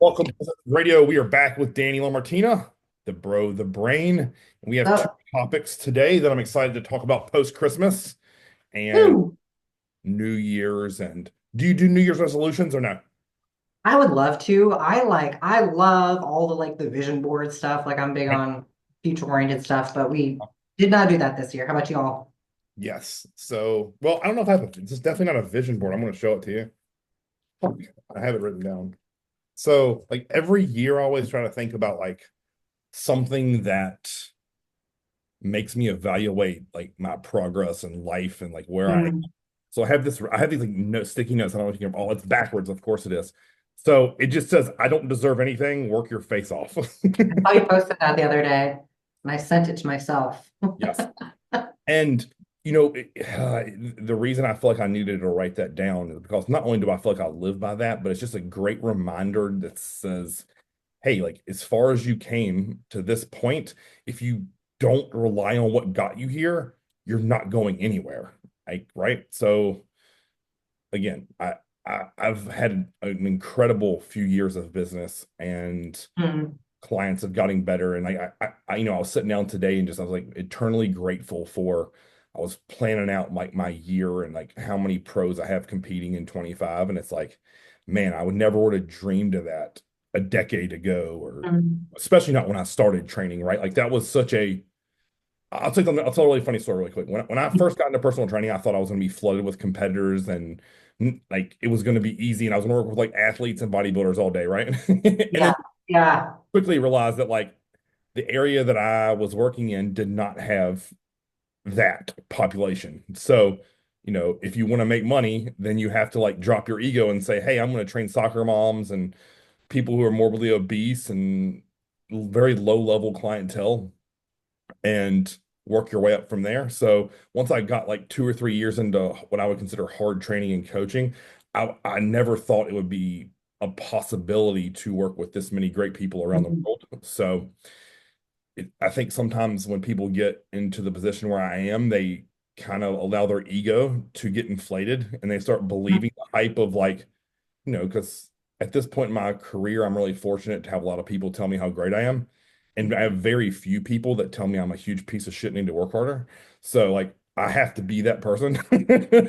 Welcome to Radio. We are back with Danny Lamartina, the bro, the brain. And we have two Oh, topics today that I'm excited to talk about post-Christmas and whew. New Year's. And do you do New Year's resolutions or no? I would love to. I love all the vision board stuff. Like I'm big on future oriented stuff, but we did not do that this year. How about you all? Yes. So, well, I don't know if I have it's definitely not a vision board. I'm going to show it to you. I have it written down. So, like every year, I always try to think about like something that makes me evaluate like my progress in life and like where I. Mm. So I have these like sticky notes. I don't know if you can, oh, it's backwards. Of course it is. So it just says, I don't deserve anything. Work your face off. I saw you posted that the other day, and I sent it to myself. Yes. And, you know, the reason I feel like I needed to write that down is because not only do I feel like I live by that, but it's just a great reminder that says, hey, like as far as you came to this point, if you don't rely on what got you here, you're not going anywhere. Like, right? So again, I've had an incredible few years of business and Mm. clients have gotten better. And I was sitting down today and just I was like eternally grateful for. I was planning out like my year and like how many pros I have competing in 25, and it's like, man, I would have dreamed of that a decade ago, or Mm. especially not when I started training. Right, like that was such a I'll tell a really funny story really quick. When I first got into personal training, I thought I was going to be flooded with competitors and like it was going to be easy, and I was going to work with like athletes and bodybuilders all day, right? And then Yeah, yeah. quickly realized that like the area that I was working in did not have that population. So, if you want to make money, then you have to like drop your ego and say, "Hey, I'm going to train soccer moms and people who are morbidly obese and very low level clientele." And work your way up from there. So once I got like 2 or 3 years into what I would consider hard training and coaching, I never thought it would be a possibility to work with this many great people around the Mhm. world. So I think sometimes when people get into the position where I am, they kind of allow their ego to get inflated and they start believing the hype of like, because at this point in my career, I'm really fortunate to have a lot of people tell me how great I am. And I have very few people that tell me I'm a huge piece of shit and need to work harder. So like I have to be that person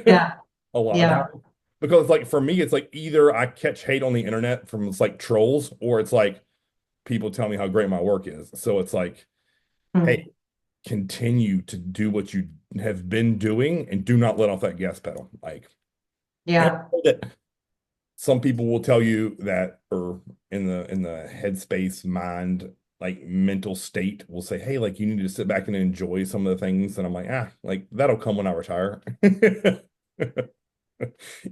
Yeah, a lot of yeah. times. Because like for me, it's like either I catch hate on the internet from it's like trolls, or it's like people tell me how great my work is. So it's like, hey, Mm. continue to do what you have been doing and do not let off that gas pedal. Like, and I Yeah. know that some people will tell you that, or in the headspace mind, like mental state, will say, "Hey, like you need to sit back and enjoy some of the things." And I'm like, like that'll come when I retire,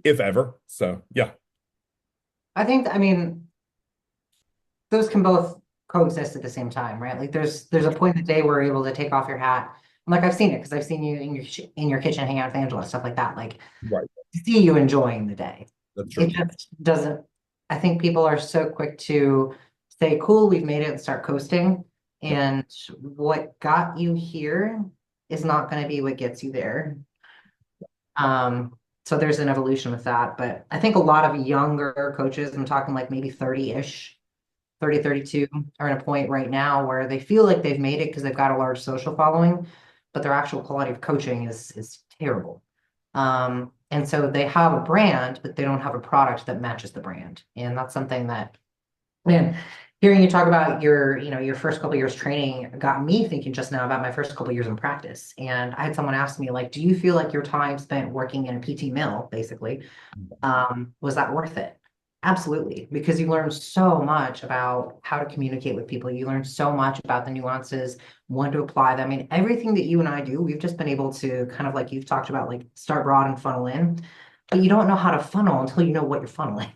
if ever. So yeah, I mean, those can both coexist at the same time, right? Like there's a point in the day where you're able to take off your hat. And like I've seen it because I've seen you in your kitchen hanging out with Angela, stuff like that. Like right. see you enjoying the day. That's It true. just doesn't, I think people are so quick to say, cool, we've made it and start coasting. Yep. And what got you here is not going to be what gets you there. So there's an evolution with that. But I think a lot of younger coaches, I'm talking like maybe 30-ish, 30, 32, are at a point right now where they feel like they've made it because they've got a large social following, but their actual quality of coaching is terrible. And so they have a brand, but they don't have a product that matches the brand. And that's something that, man, hearing you talk about your first couple years training got me thinking just now about my first couple years in practice. And I had someone ask me, like, do you feel like your time spent working in a PT mill, basically, was that worth it? Absolutely, because you learn so much about how to communicate with people. You learn so much about the nuances, when to apply them. I mean, everything that you and I do, we've just been able to kind of like you've talked about, like start broad and funnel in, but you don't know how to funnel until you know what you're funneling.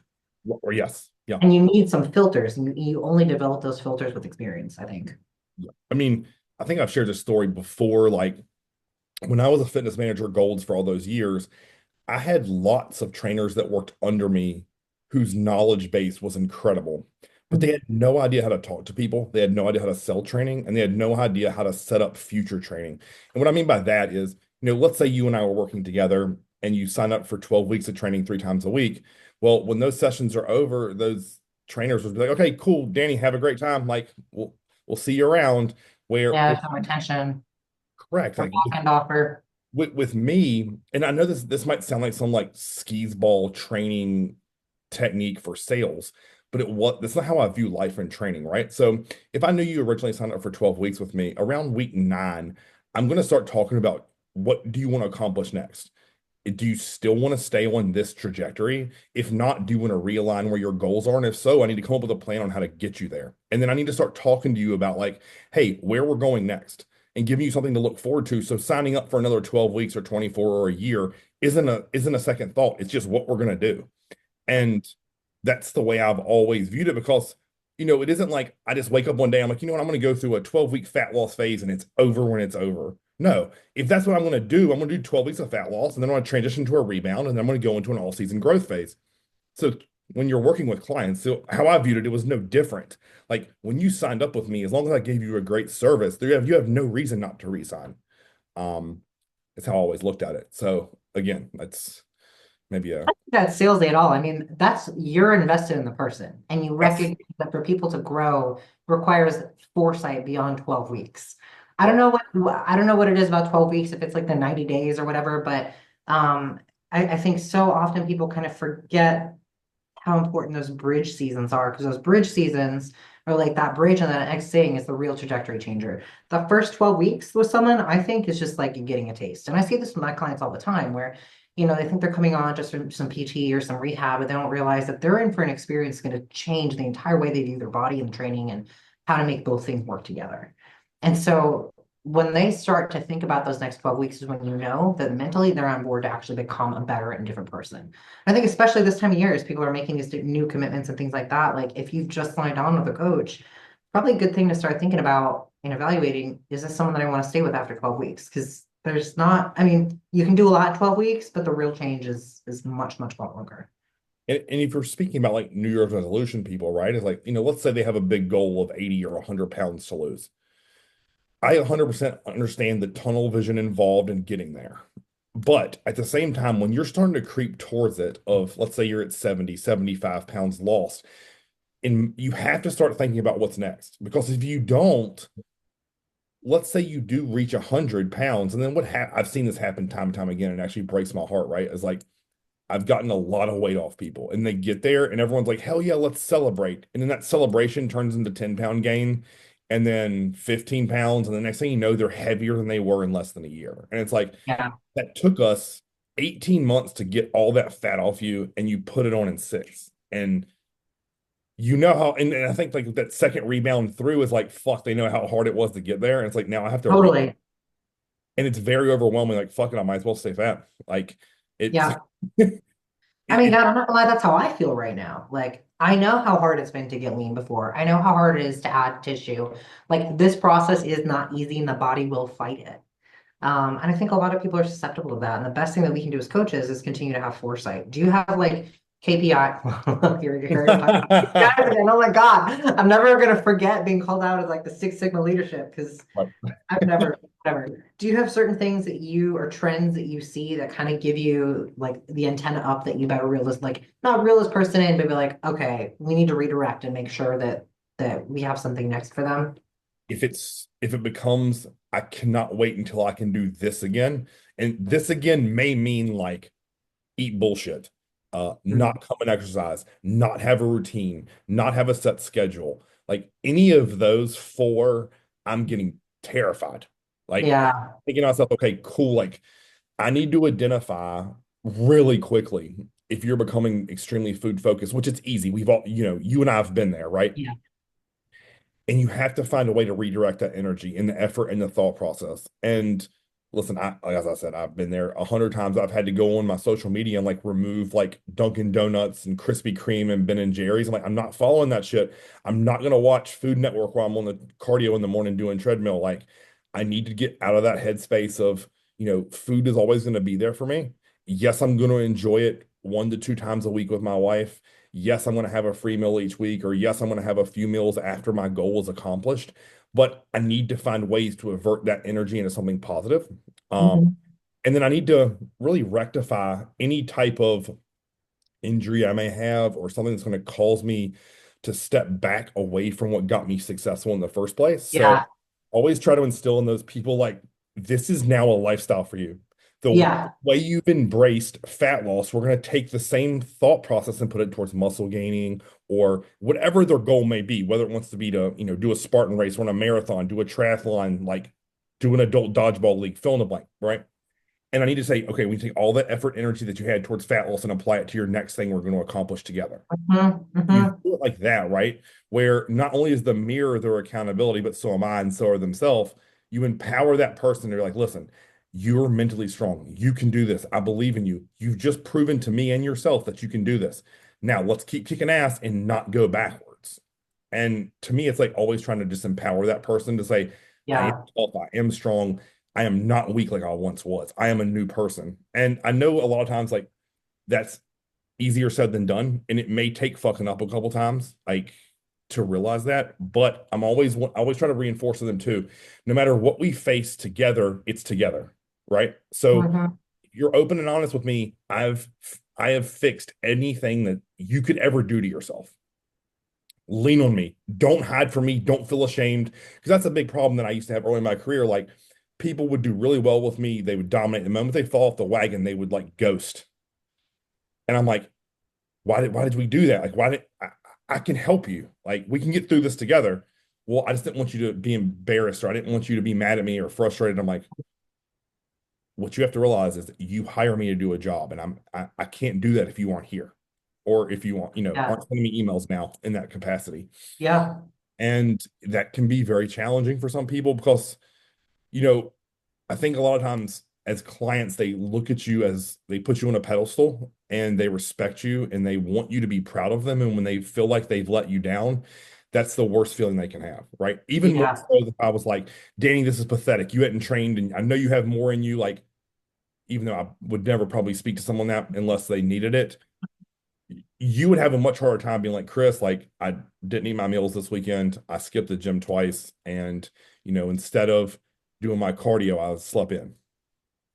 Or yes, yeah. And you need some filters, and you only develop those filters with experience, I think. Yeah. I mean, I think I've shared this story before. Like when I was a fitness manager at Golds for all those years, I had lots of trainers that worked under me whose knowledge base was incredible, but they Mhm. had no idea how to talk to people. They had no idea how to sell training, and they had no idea how to set up future training. And what I mean by that is, let's say you and I were working together and you sign up for 12 weeks of training 3 times a week. Well, when those sessions are over, those trainers would be like, okay, cool, Danny, have a great time. Like, we'll see you around. Where, Yeah, some attention correct, or like back end offer. with me, and I know this might sound like some like skis ball training technique for sales, but that's not how I view life and training, right? So if I knew you originally signed up for 12 weeks with me, around week 9, I'm going to start talking about what do you want to accomplish next? Do you still want to stay on this trajectory? If not, do you want to realign where your goals are? And if so, I need to come up with a plan on how to get you there. And then I need to start talking to you about like, hey, where we're going next and giving you something to look forward to. So signing up for another 12 weeks or 24 or a year isn't a second thought. It's just what we're going to do. And that's the way I've always viewed it because, it isn't like I just wake up one day, I'm like, you know what, I'm going to go through a 12-week fat loss phase and it's over when it's over. No, if that's what I'm going to do, I'm going to do 12 weeks of fat loss and then I'm going to transition to a rebound and then I'm going to go into an all season growth phase. So when you're working with clients, so how I viewed it, it was no different. Like when you signed up with me, as long as I gave you a great service, you have no reason not to resign. Um, that's how I always looked at it. So again, that's maybe a That's salesy at all. I mean, that's you're invested in the person and you yes. recognize that for people to grow requires foresight beyond 12 weeks. I don't know what it is about 12 weeks, if it's like the 90 days or whatever, but I think so often people kind of forget how important those bridge seasons are because those bridge seasons are like that bridge and that next thing is the real trajectory changer. The first 12 weeks with someone, I think, is just like you getting a taste. And I see this with my clients all the time where, they think they're coming on just for some PT or some rehab, but they don't realize that they're in for an experience that's going to change the entire way they view their body and training and how to make both things work together. And so when they start to think about those next 12 weeks is when you know that mentally they're on board to actually become a better and different person. I think especially this time of year, as people are making these new commitments and things like that, like if you've just signed on with a coach, probably a good thing to start thinking about and evaluating, is this someone that I want to stay with after 12 weeks? Because there's not, I mean, you can do a lot in 12 weeks, but the real change is much, much longer. And if you're speaking about like New Year's resolution people, right? It's like, let's say they have a big goal of 80 or 100 pounds to lose. I 100% understand the tunnel vision involved in getting there. But at the same time, when you're starting to creep towards it, of let's say you're at 70, 75 pounds lost, and you have to start thinking about what's next. Because if you don't, let's say you do reach 100 pounds, and then I've seen this happen time and time again, and it actually breaks my heart, right? It's like, I've gotten a lot of weight off people and they get there and everyone's like, hell yeah, let's celebrate. And then that celebration turns into 10-pound gain and then 15 pounds. And the next thing you know, they're heavier than they were in less than a year. And it's like, Yeah, that took us 18 months to get all that fat off you and you put it on in 6. And and I think like that second rebound through is like, fuck, they know how hard it was to get there. And it's like, now I have to totally. and it's very overwhelming. Like, fuck it, I might as well stay fat. Like, it's, Yeah. it, I mean, it, God, I'm not gonna lie, that's how I feel right now. Like, I know how hard it's been to get lean before. I know how hard it is to add tissue. Like, this process is not easy and the body will fight it. And I think a lot of people are susceptible to that. And the best thing that we can do as coaches is continue to have foresight. Do you have like KPI? Here I'm talking about KPIs again. Oh my God. I'm never going to forget being called out as like the Six Sigma leadership because I've never. Do you have certain things that you or trends that you see that kind of give you like the antenna up that you better realize, like not reel this person in, but be like, okay, we need to redirect and make sure that we have something next for them? if it becomes I cannot wait until I can do this again. And this again may mean like eat bullshit, Mhm. not come and exercise, not have a routine, not have a set schedule. Like any of those four, I'm getting terrified. Like Yeah. thinking to myself, okay, cool. Like I need to identify really quickly if you're becoming extremely food focused, which it's easy. We've all, you and I have been there, right? Yeah. And you have to find a way to redirect that energy and the effort and the thought process. And listen, as I said, I've been there 100 times. I've had to go on my social media and like remove like Dunkin' Donuts and Krispy Kreme and Ben and Jerry's. I'm like, I'm not following that shit. I'm not gonna watch Food Network while I'm on the cardio in the morning doing treadmill. Like, I need to get out of that headspace of, food is always gonna be there for me. Yes, I'm gonna enjoy it 1 to 2 times a week with my wife. Yes, I'm going to have a free meal each week, or yes, I'm going to have a few meals after my goal is accomplished. But I need to find ways to avert that energy into something positive. Um, Mhm. and then I need to really rectify any type of injury I may have or something that's going to cause me to step back away from what got me successful in the first place. So Yeah. always try to instill in those people like this is now a lifestyle for you. The Yeah. way you've embraced fat loss, we're going to take the same thought process and put it towards muscle gaining or whatever their goal may be, whether it wants to be to, do a Spartan race, run a marathon, do a triathlon, like do an adult dodgeball league, fill in the blank, right? And I need to say, okay, we take all that effort, energy that you had towards fat loss and apply it to your next thing we're going to accomplish together. You Hmm. do it like that, right? Where not only is the mirror their accountability, but so am I, and so are themselves. You empower that person. They're like, listen, you're mentally strong. You can do this. I believe in you. You've just proven to me and yourself that you can do this. Now let's keep kicking ass and not go backwards. And to me, it's like always trying to just empower that person to say, I am Yeah. tough, I am strong, I am not weak like I once was. I am a new person. And I know a lot of times, like, that's easier said than done, and it may take fucking up a couple times, like to realize that. But I always try to reinforce to them too. No matter what we face together, it's together, right? So Hmm. if you're open and honest with me, I have fixed anything that you could ever do to yourself. Lean on me. Don't hide from me. Don't feel ashamed. Because that's a big problem that I used to have early in my career. Like people would do really well with me. They would dominate. The moment they fall off the wagon, they would like ghost. And I'm like, why did we do that? Like, I can help you. Like, we can get through this together. Well, I just didn't want you to be embarrassed, or I didn't want you to be mad at me or frustrated. I'm like, what you have to realize is that you hire me to do a job, and I can't do that if you aren't here, or if you want, Yeah. aren't sending me emails now in that capacity. Yeah. And that can be very challenging for some people because, you know, I think a lot of times as clients, they look at you as they put you on a pedestal and they respect you and they want you to be proud of them. And when they feel like they've let you down, that's the worst feeling they can have, right? Even more Yeah. so if I was like, Danny, this is pathetic. You hadn't trained and I know you have more in you. Like, even though I would never probably speak to someone that unless they needed it, you would have a much harder time being like, Chris, like, I didn't eat my meals this weekend. I skipped the gym twice. And, instead of doing my cardio, I slept in.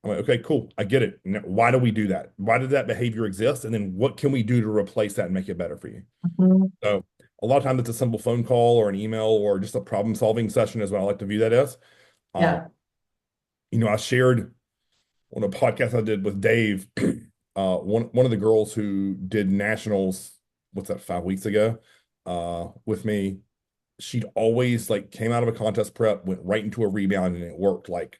I'm like, okay, cool. I get it. Now, why do we do that? Why did that behavior exist? And then what can we do to replace that and make it better for you? Hmm. So a lot of times it's a simple phone call or an email or just a problem solving session is what I like to view that as. Um, Yeah. I shared on a podcast I did with Dave, one of the girls who did nationals, what's that, 5 weeks ago, with me. She'd always like came out of a contest prep, went right into a rebound, and it worked. Like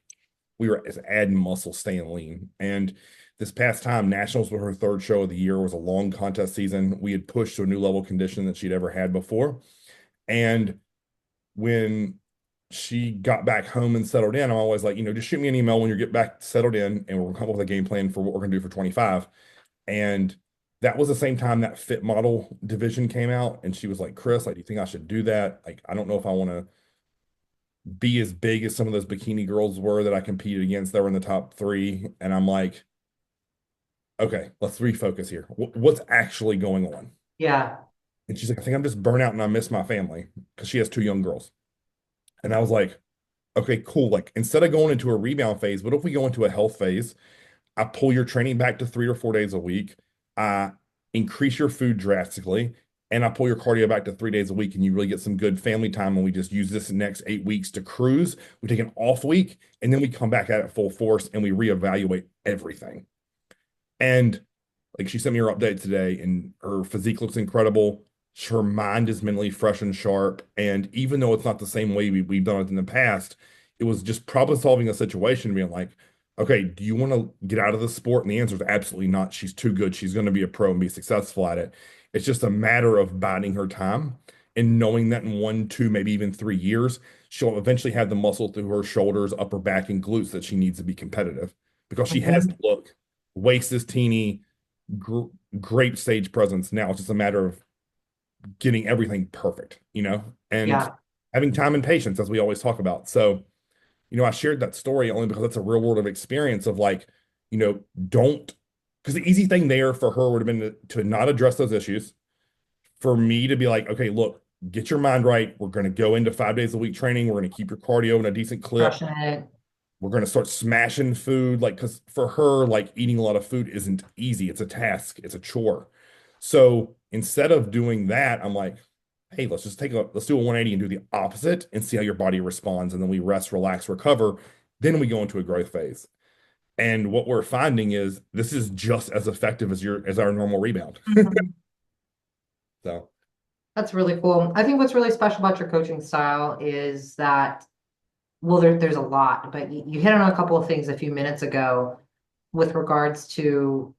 we were just adding muscle, staying lean. And this past time, nationals were her third show of the year. It was a long contest season. We had pushed to a new level of condition that she'd ever had before. And when she got back home and settled in, I'm always like, just shoot me an email when you get back settled in, and we'll come up with a game plan for what we're gonna do for 25. And that was the same time that fit model division came out, and she was like, Chris, like, do you think I should do that? Like, I don't know if I want to be as big as some of those bikini girls were that I competed against that were in the top three. And I'm like, okay, let's refocus here. What's actually going on? Yeah. And she's like, I think I'm just burnt out and I miss my family because she has two young girls. And I was like, okay, cool. Like instead of going into a rebound phase, what if we go into a health phase? I pull your training back to 3 or 4 days a week. I increase your food drastically, and I pull your cardio back to 3 days a week, and you really get some good family time. And we just use this next 8 weeks to cruise. We take an off week, and then we come back at it full force and we reevaluate everything. And like she sent me her update today, and her physique looks incredible. Her mind is mentally fresh and sharp. And even though it's not the same way we've done it in the past, it was just problem solving a situation, being like, okay, do you want to get out of the sport? And the answer is absolutely not. She's too good. She's going to be a pro and be successful at it. It's just a matter of biding her time and knowing that in 1, 2, maybe even 3 years, she'll eventually have the muscle through her shoulders, upper back, and glutes that she needs to be competitive because she has Hmm. the look. Waist is teeny, gr great stage presence. Now it's just a matter of getting everything perfect, and Yeah. having time and patience, as we always talk about. So, I shared that story only because that's a real world of experience of like, don't, because the easy thing there for her would have been to not address those issues. For me to be like, okay, look, get your mind right. We're going to go into 5 days a week training. We're going to keep your cardio in a decent clip. Crushing it. We're going to start smashing food. Like, because for her, like eating a lot of food isn't easy. It's a task, it's a chore. So instead of doing that, I'm like, hey, let's do a 180 and do the opposite and see how your body responds. And then we rest, relax, recover. Then we go into a growth phase. And what we're finding is this is just as effective as our normal rebound. Mhm. So That's really cool. I think what's really special about your coaching style is that, well, there's a lot, but you hit on a couple of things a few minutes ago with regards to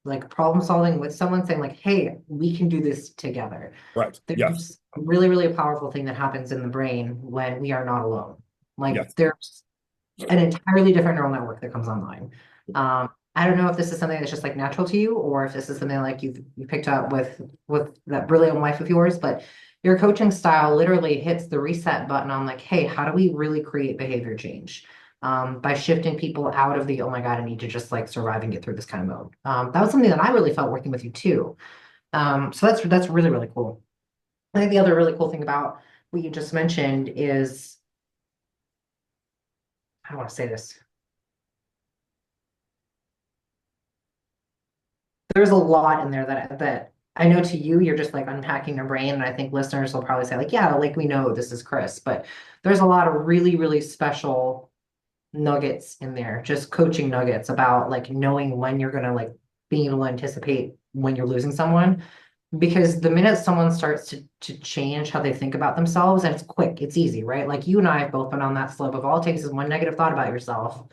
like problem solving with someone saying like, hey, we can do this together. right. Yes. There's really, really a powerful thing that happens in the brain when we are not alone. Like Yes. there's an entirely different neural network that comes online. I don't know if this is something that's just like natural to you, or if this is something like you picked up with that brilliant wife of yours. But your coaching style literally hits the reset button on like, hey, how do we really create behavior change? By shifting people out of the oh my God, I need to just like survive and get through this kind of mode. That was something that I really felt working with you too. So that's really, really cool. I think the other really cool thing about what you just mentioned is, I don't want to say this. There's a lot in there that I know to you, you're just like unpacking your brain. And I think listeners will probably say, like, yeah, like we know this is Chris, but there's a lot of really, really special nuggets in there, just coaching nuggets about like knowing when you're gonna like being able to anticipate when you're losing someone. Because the minute someone starts to change how they think about themselves, and it's quick, it's easy, right? Like you and I have both been on that slope of all it takes is one negative thought about yourself,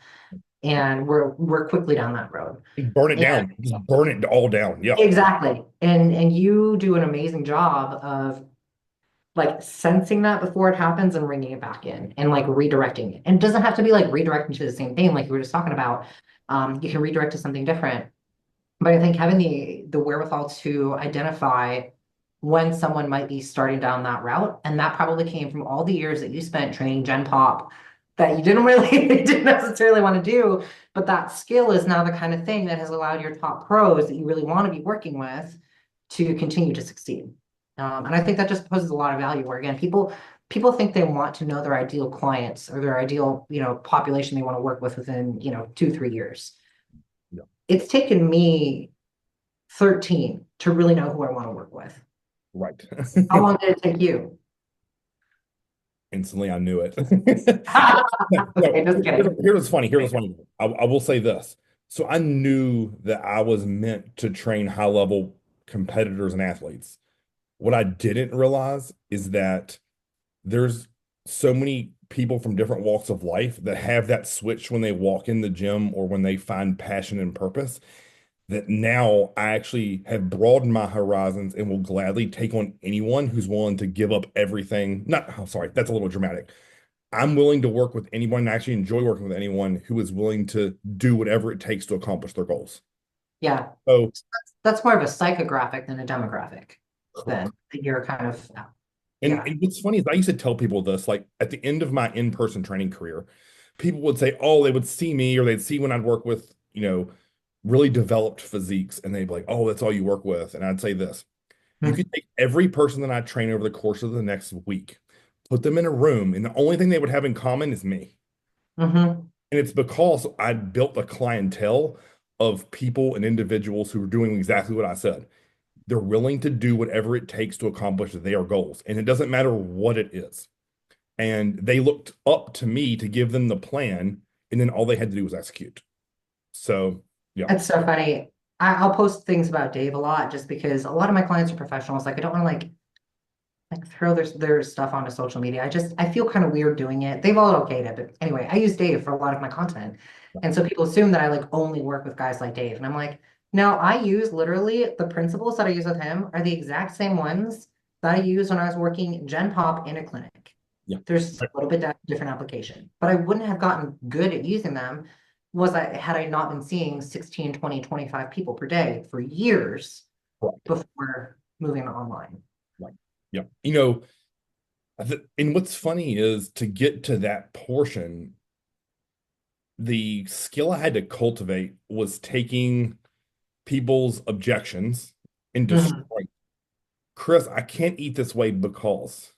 and we're quickly down that road. Burn it And down. Just burn it all down. Yeah. exactly. And you do an amazing job of like sensing that before it happens and bringing it back in and like redirecting it. And it doesn't have to be like redirecting to the same thing like you were just talking about. You can redirect to something different. But I think having the wherewithal to identify when someone might be starting down that route, and that probably came from all the years that you spent training Gen Pop that you didn't really didn't necessarily want to do, but that skill is now the kind of thing that has allowed your top pros that you really want to be working with to continue to succeed. And I think that just poses a lot of value where again, people think they want to know their ideal clients or their ideal, population they want to work with within, 2, 3 years. Yeah. It's taken me 13 to really know who I want to work with. Right. How long did it take you? Instantly, I knew it. No, Okay, just kidding. here's what's funny. Here's what's funny. I will say this. So I knew that I was meant to train high level competitors and athletes. What I didn't realize is that there's so many people from different walks of life that have that switch when they walk in the gym or when they find passion and purpose that now I actually have broadened my horizons and will gladly take on anyone who's willing to give up everything. Not, oh, sorry, that's a little dramatic. I'm willing to work with anyone and actually enjoy working with anyone who is willing to do whatever it takes to accomplish their goals. Yeah. So, So that's more of a psychographic than a demographic then correct. that you're kind of, And, yeah. and what's funny is I used to tell people this, like at the end of my in-person training career, people would say, oh, they would see me or they'd see when I'd work with, really developed physiques and they'd be like, oh, that's all you work with. And I'd say this, you could take every person that I train over the course of the next week, put them in a room, and the only thing they would have in common is me. Mm-hmm. And it's because I built a clientele of people and individuals who are doing exactly what I said. They're willing to do whatever it takes to accomplish their goals. And it doesn't matter what it is. And they looked up to me to give them the plan, and then all they had to do was execute. So, yeah, That's so funny. I'll post things about Dave a lot just because a lot of my clients are professionals. Like I don't want to like throw their stuff onto social media. I feel kind of weird doing it. They've all okayed it, but anyway, I use Dave for a lot of my content. And so people assume that I like only work with guys like Dave. And I'm like, no, I use literally the principles that I use with him are the exact same ones that I used when I was working Gen Pop in a clinic. yeah, There's just a little bit different application, but I wouldn't have gotten good at using them had I not been seeing 16, 20, 25 people per day for years right, before moving online. right, yeah. And what's funny is to get to that portion, the skill I had to cultivate was taking people's objections and Mhm. destroying. Chris, I can't eat this way because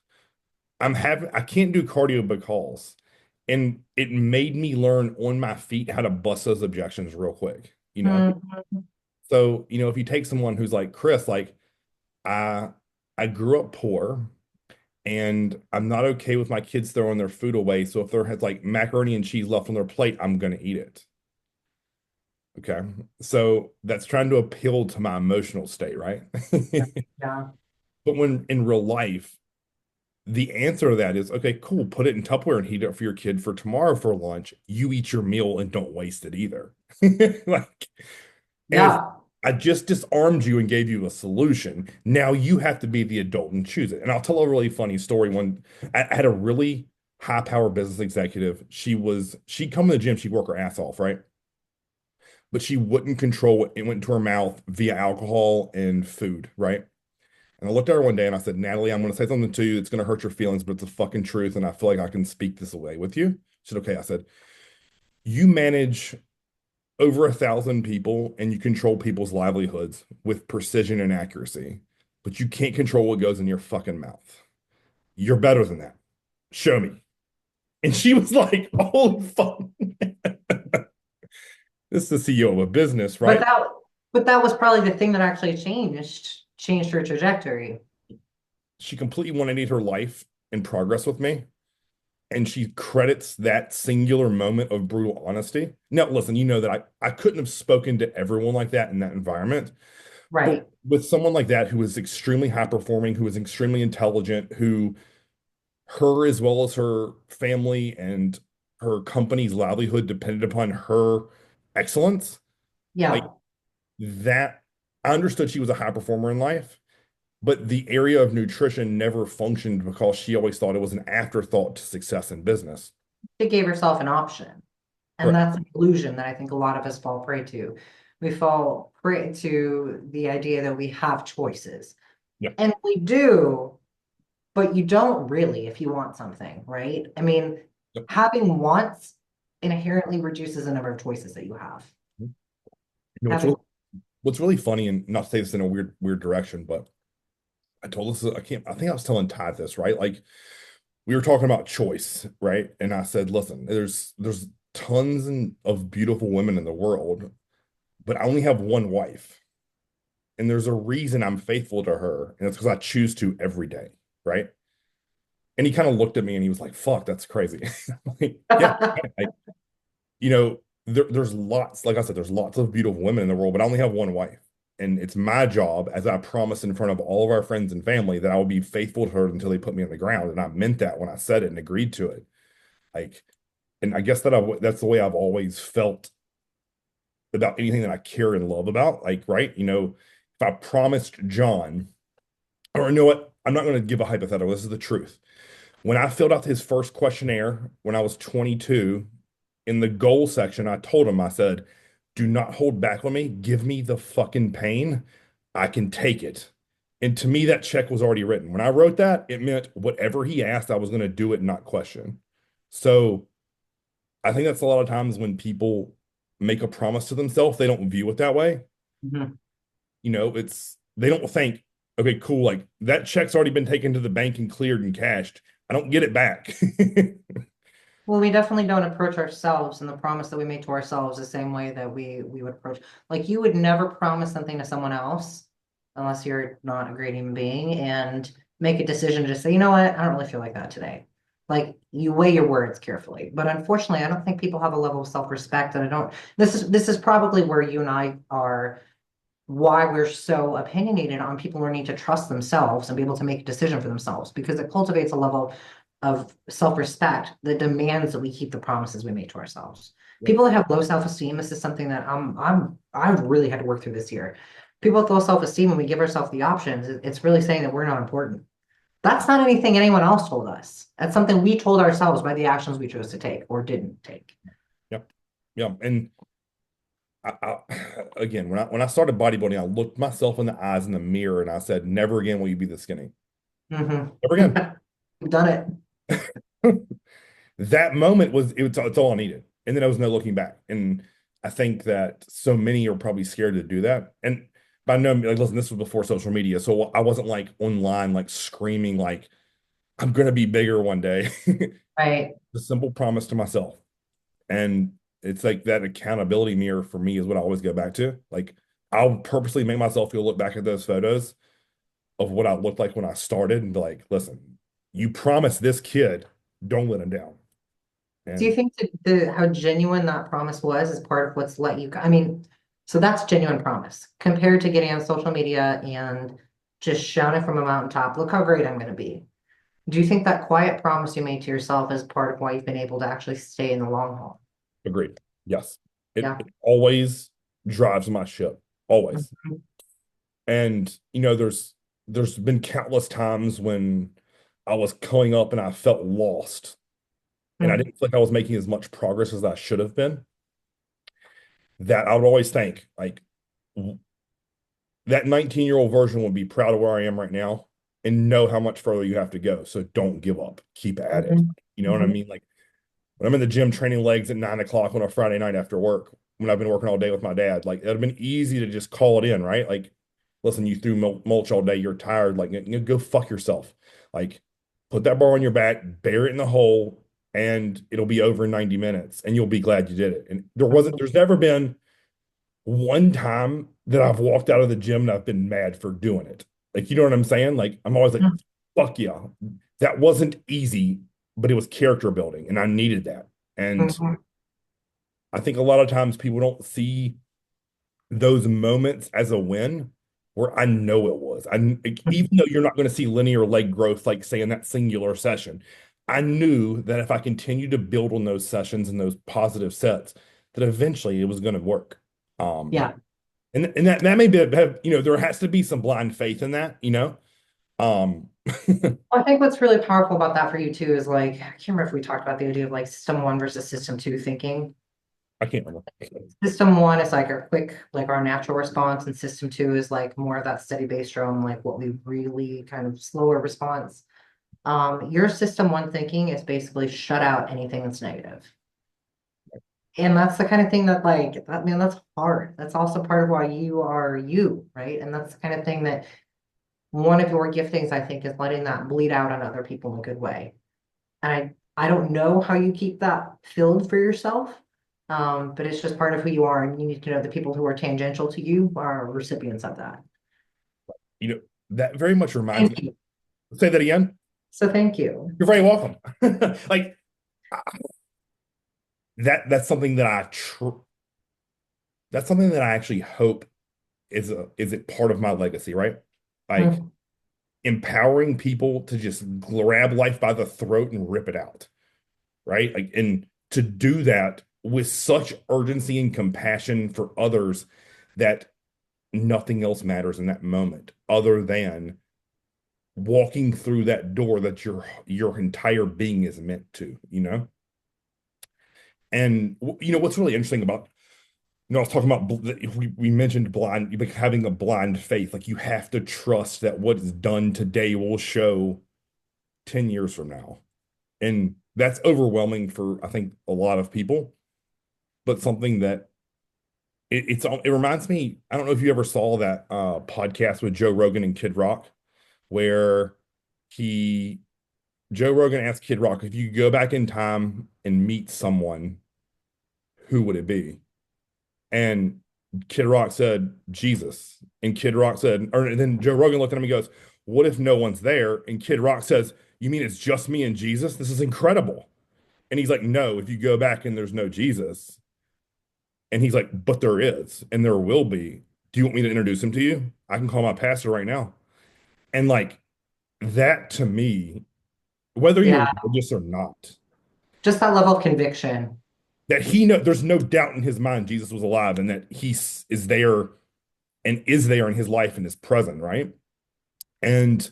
I can't do cardio because, and it made me learn on my feet how to bust those objections real quick. Mhm. So, if you take someone who's like Chris, like I I grew up poor and I'm not okay with my kids throwing their food away. So if there has like macaroni and cheese left on their plate, I'm gonna eat it. Okay. So that's trying to appeal to my emotional state, right? Yeah. But when in real life, the answer to that is okay, cool, put it in Tupperware and heat it up for your kid for tomorrow for lunch. You eat your meal and don't waste it either. Like, and it's Yeah. I just disarmed you and gave you a solution. Now you have to be the adult and choose it. And I'll tell a really funny story. When I had a really high power business executive, she'd come to the gym, she'd work her ass off, right? But she wouldn't control what it went into her mouth via alcohol and food, right? And I looked at her one day and I said, Natalie, I'm going to say something to you that's going to hurt your feelings, but it's the fucking truth. And I feel like I can speak this away with you. She said, okay. I said, you manage over 1,000 people and you control people's livelihoods with precision and accuracy, but you can't control what goes in your fucking mouth. You're better than that. Show me. And she was like, holy fuck. This is the CEO of a business, But right? that was probably the thing that actually changed her trajectory. She completely 180'd her life in progress with me. And she credits that singular moment of brutal honesty. Now, listen, you know that I couldn't have spoken to everyone like that in that environment, but Right. with someone like that who is extremely high performing, who is extremely intelligent, who her as well as her family and her company's livelihood depended upon her excellence, like Yeah. that, I understood she was a high performer in life, but the area of nutrition never functioned because she always thought it was an afterthought to success in business. She gave herself an option. And Correct. that's an illusion that I think a lot of us fall prey to. We fall prey to the idea that we have choices. Yeah. And we do, but you don't really if you want something, right? I mean, Yep. having wants inherently reduces the number of choices that you have. You know, Having, what's really funny, and not to say this in a weird direction, but I told this, I can't, I think I was telling Ty this, right? Like we were talking about choice, right? And I said, listen, there's tons of beautiful women in the world, but I only have one wife. And there's a reason I'm faithful to her, and it's because I choose to every day, right? And he kind of looked at me and he was like, fuck, that's crazy. Like, yeah, like, you know, there's lots, like I said, there's lots of beautiful women in the world, but I only have one wife. And it's my job, as I promised in front of all of our friends and family, that I will be faithful to her until they put me on the ground. And I meant that when I said it and agreed to it. Like, and I guess that's the way I've always felt about anything that I care and love about. Like, right, if I promised John, or you know what, I'm not going to give a hypothetical. This is the truth. When I filled out his first questionnaire when I was 22, in the goal section, I told him, I said, do not hold back on me. Give me the fucking pain. I can take it. And to me, that check was already written. When I wrote that, it meant whatever he asked, I was going to do it, not question. So I think that's a lot of times when people make a promise to themselves, they don't view it that way. Mhm. They don't think, okay, cool, like that check's already been taken to the bank and cleared and cashed. I don't get it back. Well, we definitely don't approach ourselves and the promise that we make to ourselves the same way that we would approach. Like you would never promise something to someone else unless you're not a great human being and make a decision to just say, you know what, I don't really feel like that today. Like you weigh your words carefully. But unfortunately, I don't think people have a level of self-respect, and I don't. This is probably where you and I are, why we're so opinionated on people learning to trust themselves and be able to make a decision for themselves, because it cultivates a level of self-respect that demands that we keep the promises we make to ourselves. Yep. People that have low self-esteem, this is something that I've really had to work through this year. People with low self-esteem, when we give ourselves the options, it's really saying that we're not important. That's not anything anyone else told us. That's something we told ourselves by the actions we chose to take or didn't take. Yep. Yeah. And again, when I started bodybuilding, I looked myself in the eyes in the mirror and I said, never again will you be this skinny. Mhm. Never again. We've done it. That moment it's all I needed. And then there was no looking back. And I think that so many are probably scared to do that. And by no, like, listen, this was before social media. So I wasn't like online, like screaming, like, I'm gonna be bigger one day. Right. The simple promise to myself. And it's like that accountability mirror for me is what I always go back to. Like I'll purposely make myself feel look back at those photos of what I looked like when I started and be like, listen, you promised this kid, don't let him down. Do you And think that how genuine that promise was is part of what's let you, I mean, so that's genuine promise compared to getting on social media and just shouting from a mountaintop, look how great I'm going to be. Do you think that quiet promise you made to yourself is part of why you've been able to actually stay in the long haul? agreed. Yes. Yeah. It always drives my ship. Always. Mhm. And there's been countless times when I was coming up and I felt lost and I Mhm. didn't feel like I was making as much progress as I should have been. That I would always think like that 19-year-old version would be proud of where I am right now and know how much further you have to go. So don't give up. Keep at it. Mhm. You know what I Mhm. mean? Like when I'm in the gym training legs at 9 o'clock on a Friday night after work, when I've been working all day with my dad, like it'd have been easy to just call it in, right? Like, listen, you threw mulch all day, you're tired, like go fuck yourself. Like, put that bar on your back, bury it in the hole, and it'll be over in 90 minutes, and you'll be glad you did it. And there's never been one time that I've walked out of the gym and I've been mad for doing it. Like, you know what I'm saying? Like, I'm always like, fuck yeah. That wasn't easy, but it was character building, and I needed that. And Mhm. I think a lot of times people don't see those moments as a win where I know it was. Like, even though you're not going to see linear leg growth, like say in that singular session, I knew that if I continued to build on those sessions and those positive sets, that eventually it was going to work. Um, Yeah. and that may be have, there has to be some blind faith in that, Um, I think what's really powerful about that for you too is like, I can't remember if we talked about the idea of like system one versus system two thinking. I can't remember. System one is like our quick, like our natural response, and system two is like more of that steady bass drum, like what we really kind of slower response. Your system one thinking is basically shut out anything that's negative. And that's the kind of thing that like, that, man, that's hard. That's also part of why you are you, right? And that's the kind of thing that one of your giftings, I think, is letting that bleed out on other people in a good way. And I don't know how you keep that filled for yourself. But it's just part of who you are, and you need to know the people who are tangential to you are recipients of that. You know, that very much reminds me. Thank you. Say that again. So thank you. You're very welcome. Like that's something that that's something that I actually hope is it part of my legacy, right? Like Mhm. empowering people to just grab life by the throat and rip it out, right? Like, and to do that with such urgency and compassion for others that nothing else matters in that moment other than walking through that door that your entire being is meant to, And what's really interesting about I was talking about we mentioned blind, like having a blind faith. Like you have to trust that what is done today will show 10 years from now. And that's overwhelming for I think a lot of people, but something that it reminds me, I don't know if you ever saw that podcast with Joe Rogan and Kid Rock, where he Joe Rogan asked Kid Rock, if you could go back in time and meet someone, who would it be? And Kid Rock said, Jesus. And Kid Rock said, or and then Joe Rogan looked at him and goes, what if no one's there? And Kid Rock says, you mean it's just me and Jesus? This is incredible. And he's like, no, if you go back and there's no Jesus. And he's like, but there is, and there will be. Do you want me to introduce him to you? I can call my pastor right now. And like that to me, whether Yeah, you're religious or not, just that level of conviction. that there's no doubt in his mind Jesus was alive and that is there and is there in his life and is present, right? And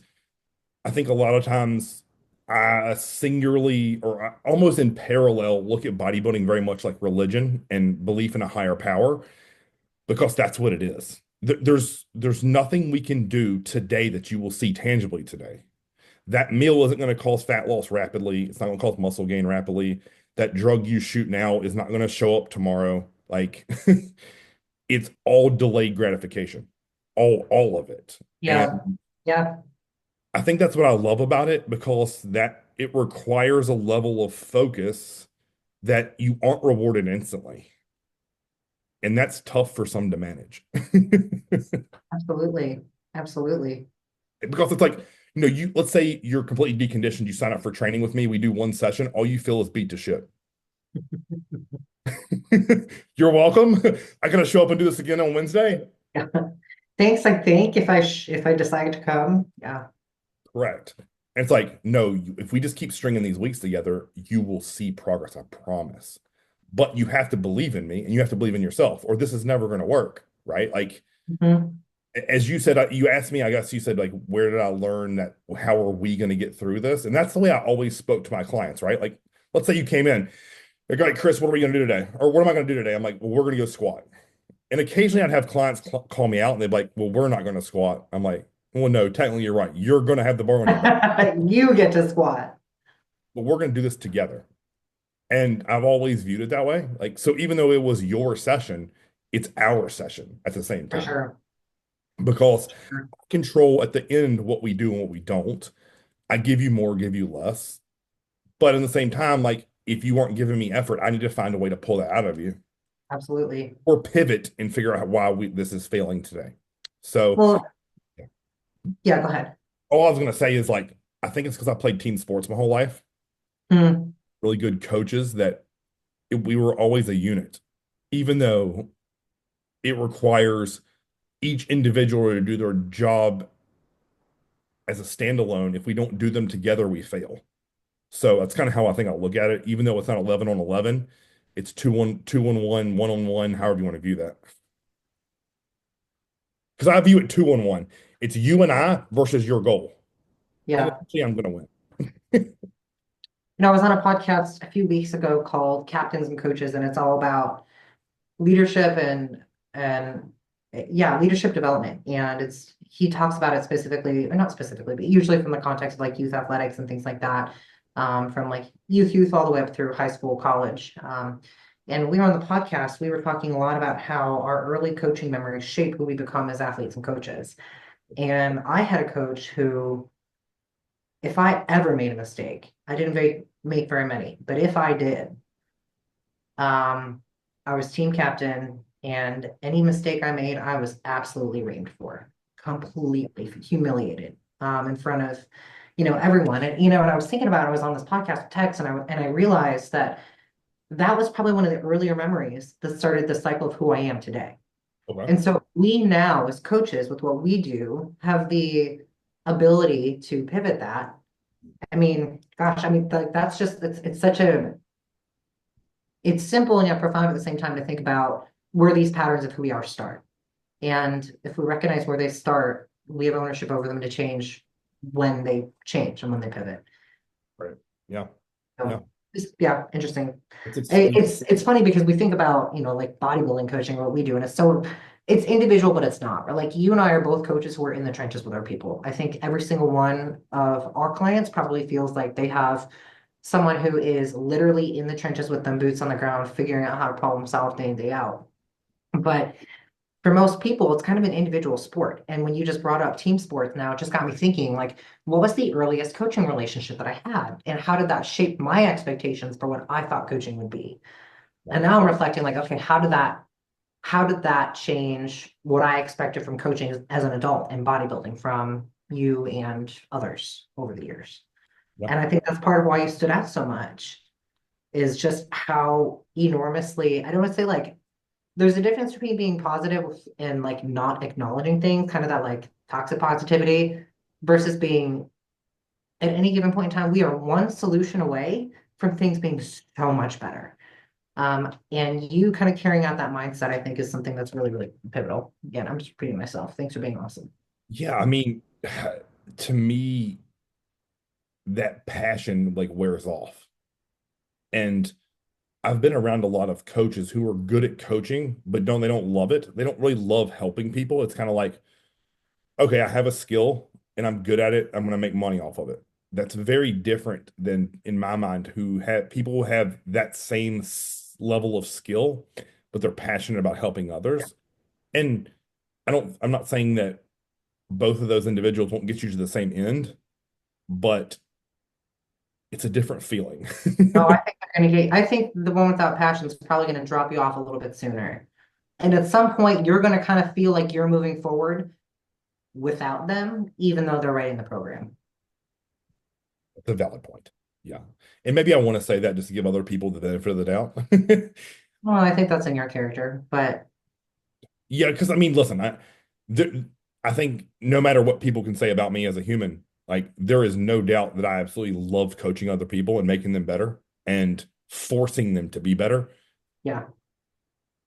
I think a lot of times I singularly or almost in parallel look at bodybuilding very much like religion and belief in a higher power because that's what it is. There's nothing we can do today that you will see tangibly today. That meal isn't going to cause fat loss rapidly. It's not going to cause muscle gain rapidly. That drug you shoot now is not going to show up tomorrow. Like it's all delayed gratification, all of it. Yeah. And Yeah. I think that's what I love about it because that it requires a level of focus that you aren't rewarded instantly. And that's tough for some to manage. Absolutely. Absolutely. Because it's like, let's say you're completely deconditioned, you sign up for training with me, we do one session, all you feel is beat to shit. You're welcome. I gotta show up and do this again on Wednesday. Thanks, I think if I decide to come, yeah, Correct. And it's like, no, if we just keep stringing these weeks together, you will see progress, I promise. But you have to believe in me and you have to believe in yourself, or this is never going to work, right? Like, hmm as you said, you asked me, I guess you said, like, where did I learn that? How are we going to get through this? And that's the way I always spoke to my clients, right? Like, let's say you came in, they're like, Chris, what are we going to do today? Or what am I going to do today? I'm like, well, we're going to go squat. And occasionally I'd have clients call me out and they'd be like, well, we're not going to squat. I'm like, well, no, technically you're right. You're going to have the bar on your back, you get to squat but we're going to do this together. And I've always viewed it that way. Like, so even though it was your session, it's our session at the same for time sure. because I control at the end what we do and what we don't. I give you more, give you less. But in the same time, like, if you aren't giving me effort, I need to find a way to pull that out of you Absolutely. or pivot and figure out why this is failing today. So, Well, yeah, go ahead. all I was going to say is like, I think it's because I played team sports my whole life, Hmm. really good coaches that we were always a unit, even though it requires each individual to do their job as a standalone. If we don't do them together, we fail. So that's kind of how I think I'll look at it. Even though it's not 11 on 11, it's 2 on 1, 1 on 1, however you want to view that. Because I view it 2 on 1. It's you and I versus your goal. And Yeah. eventually I'm going to win. I was on a podcast a few weeks ago called Captains and Coaches, and it's all about leadership and yeah, leadership development. And it's he talks about it specifically, or not specifically, but usually from the context of like youth athletics and things like that, from like youth all the way up through high school, college. And we were on the podcast, we were talking a lot about how our early coaching memories shape who we become as athletes and coaches. And I had a coach who, if I ever made a mistake, I didn't make very many, but if I did, um, I was team captain, and any mistake I made, I was absolutely reamed for, completely humiliated, in front of, everyone. And and I was thinking about it, I was on this podcast with Tex, and I realized that that was probably one of the earlier memories that started the cycle of who I am today. Okay. And so we now, as coaches, with what we do, have the ability to pivot that. I mean, gosh, I mean, that's just it's such a it's simple and yet profound at the same time to think about where these patterns of who we are start. And if we recognize where they start, we have ownership over them to change when they change and when they pivot. Right. Yeah. Yeah. So yeah, interesting. It's It's funny because we think about, like bodybuilding coaching or what we do, and it's individual, but it's not. Or like you and I are both coaches who are in the trenches with our people. I think every single one of our clients probably feels like they have someone who is literally in the trenches with them, boots on the ground, figuring out how to problem solve day in, day out. But for most people, it's kind of an individual sport. And when you just brought up team sports now, it just got me thinking, like, what was the earliest coaching relationship that I had? And how did that shape my expectations for what I thought coaching would be? And now I'm reflecting, like, okay, how did that change what I expected from coaching as an adult in bodybuilding from you and others over the years? yeah. And I think that's part of why you stood out so much is just how enormously, I don't want to say like, there's a difference between being positive and like not acknowledging things, kind of that like toxic positivity versus being at any given point in time, we are one solution away from things being so much better. And you kind of carrying out that mindset, I think, is something that's really, really pivotal. Again, I'm just repeating myself. Thanks for being awesome. Yeah. I mean, to me, that passion like wears off. And I've been around a lot of coaches who are good at coaching, but they don't love it. They don't really love helping people. It's kind of like, okay, I have a skill and I'm good at it. I'm going to make money off of it. That's very different than in my mind who have people who have that same level of skill, but they're passionate about helping others. And I'm not saying that both of those individuals won't get you to the same end, but it's a different feeling. No, I think they're gonna get, I think the one without passion is probably gonna drop you off a little bit sooner. And at some point, you're gonna kind of feel like you're moving forward, without them, even though they're writing the program. It's a valid point. Yeah. And maybe I want to say that just to give other people the benefit of the doubt. Well, I think that's in your character, but Yeah, because I mean, listen, th I think no matter what people can say about me as a human, like there is no doubt that I absolutely love coaching other people and making them better and forcing them to be better yeah.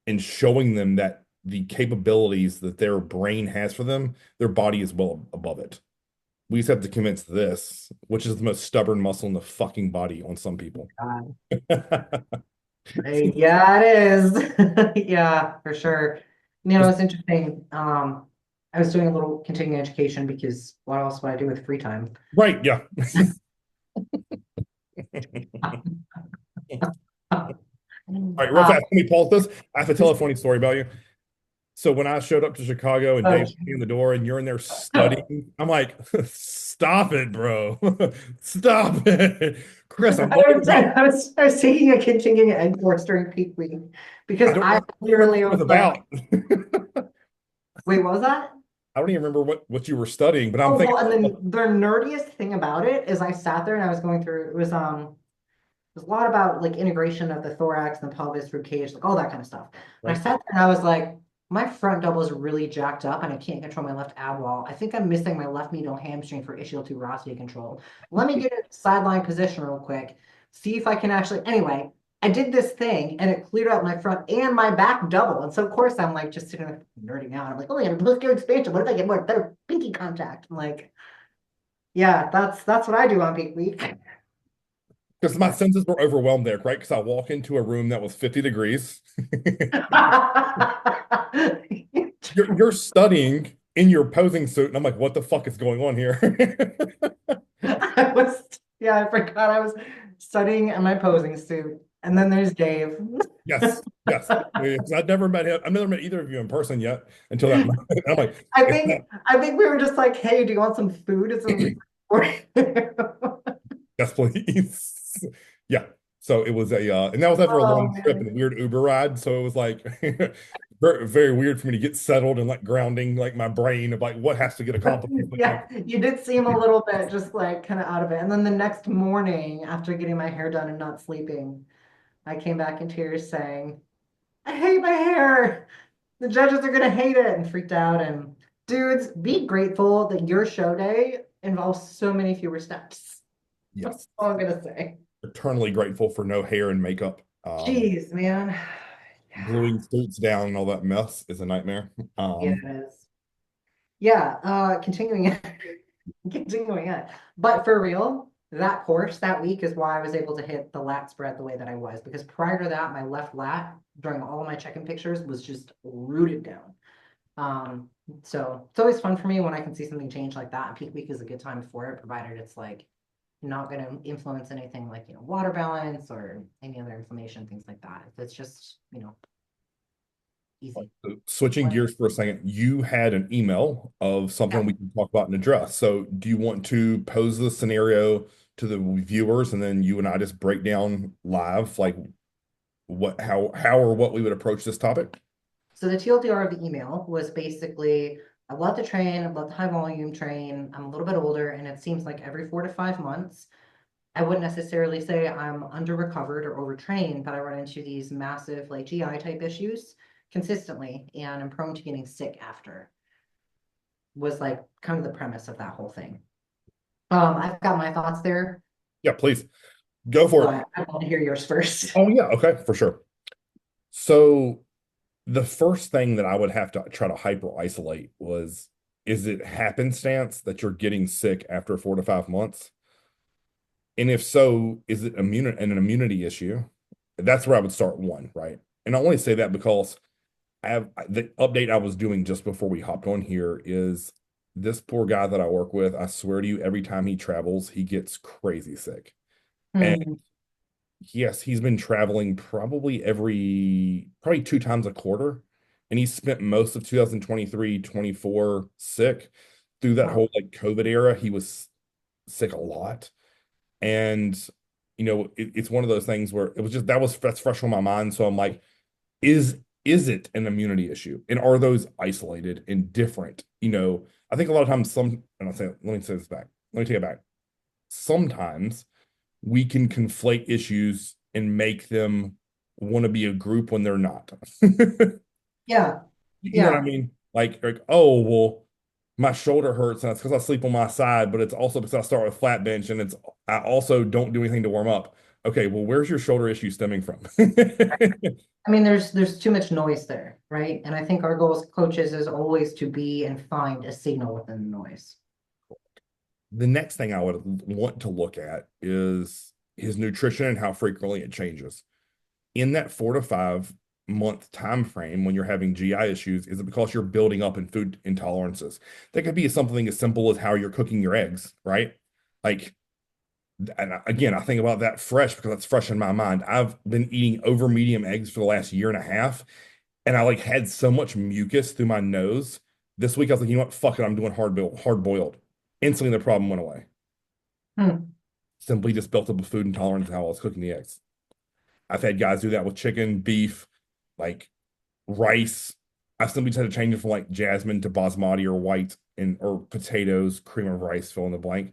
and showing them that the capabilities that their brain has for them, their body is well above it. We just have to convince this, which is the most stubborn muscle in the fucking body on some people. Yeah, it is. Yeah, for sure. It's interesting. I was doing a little continuing education because what else would I do with free time? Right, yeah. All right, real Uh, fast, let me pause this. I have to tell a funny story about you. So when I showed up to Chicago and Dave okay. in the door and you're in there studying, I'm like, stop it, bro. Stop it. Chris, I'm learning about, I was taking a continuing ed course during peak week because I don't I remember literally what it was was like, about. wait, what was that? I don't even remember what you were studying, but I'm Oh, thinking, well, and then the nerdiest thing about it is I sat there and I was going through, there's a lot about like integration of the thorax and the pelvis, rib cage, like all that kind of stuff. And I right? sat there and I was like, my front double is really jacked up and I can't control my left ab wall. I think I'm missing my left medial hamstring for ischial tuberosity control. Let me get a sideline position real quick, see if I can actually. Anyway, I did this thing and it cleared out my front and my back double. And so of course I'm like just sitting there nerding out. I'm like, oh, I have posterior expansion. What if I get more better pinky contact? I'm like, yeah, that's what I do on peak week. Because my senses were overwhelmed there, right? Because I walk into a room that was 50 degrees. You're studying in your posing suit, and I'm like, what the fuck is going on here? I was, yeah, I forgot I was studying in my posing suit. And then there's Dave. Yes, yes. I've never met him. I've never met either of you in person yet until that moment. I'm like, I it's think not, I think we were just like, hey, do you want some food? It's a for you. yes, please. Yeah. So it was and that was after a Oh long trip man. and weird Uber ride. So it was like very, very weird for me to get settled and like grounding like my brain of like what has to get accomplished. Like, Yeah, you did seem a little bit just like kind of out of it. And then the next morning, after getting my hair done and not sleeping, I came back in tears saying, I hate my hair. The judges are gonna hate it and freaked out. And dudes, be grateful that your show day involves so many fewer steps. That's yes. all I'm gonna say. Eternally grateful for no hair and makeup. Jeez, man. Gluing suits down and all that mess is a nightmare. Yeah, it is. Yeah, continuing it, continuing it. But for real, that course that week is why I was able to hit the lat spread the way that I was. Because prior to that, my left lat during all of my check-in pictures was just rooted down. Um, so it's always fun for me when I can see something change like that. And peak week is a good time for it, provided it's like not going to influence anything like, water balance or any other inflammation, things like that. If it's just, easy. So switching gears for a second, you had an email of something Yeah. we can talk about and address. So do you want to pose the scenario to the viewers and then you and I just break down live like how or what we would approach this topic? So the TLDR of the email was basically, I love to train, I love to high volume train. I'm a little bit older, and it seems like every 4 to 5 months, I wouldn't necessarily say I'm under recovered or overtrained, but I run into these massive like GI type issues consistently, and I'm prone to getting sick after. Was like kind of the premise of that whole thing. I've got my thoughts there, Yeah, please go for it. but I want to hear yours first. Oh yeah, okay, for sure. So the first thing that I would have to try to hyper isolate was, is it happenstance that you're getting sick after 4 to 5 months? And if so, is it an immunity issue? That's where I would start one, right? And I only say that because I have the update I was doing just before we hopped on here is this poor guy that I work with. I swear to you, every time he travels, he gets crazy sick. And Hmm. yes, he's been traveling probably 2 times a quarter. And he spent most of 2023, 24 sick. Through that Wow. whole like COVID era, he was sick a lot. And it's one of those things where it was just that's fresh on my mind. So I'm like, is is it an immunity issue? And are those isolated and different? I think a lot of times and let me say this back. Let me take it back. Sometimes we can conflate issues and make them want to be a group when they're not. Yeah. You know what I Yeah. mean? Like, oh, well, my shoulder hurts and it's because I sleep on my side, but it's also because I start with flat bench and I also don't do anything to warm up. Okay, well, where's your shoulder issue stemming from? I mean, there's too much noise there, right? And I think our goal as coaches is always to be and find a signal within the noise. The next thing I would want to look at is his nutrition and how frequently it changes. In that 4 to 5 month time frame when you're having GI issues, is it because you're building up in food intolerances? That could be something as simple as how you're cooking your eggs, right? Like, and again, I think about that fresh because that's fresh in my mind. I've been eating over medium eggs for the last year and a half, and I like had so much mucus through my nose. This week I was like, you know what? Fuck it, I'm doing hard boiled. Instantly the problem went away. Hmm. Simply just built up a food intolerance how I was cooking the eggs. I've had guys do that with chicken, beef, like rice. I simply just had to change it from like jasmine to basmati or white and or potatoes, cream of rice, fill in the blank.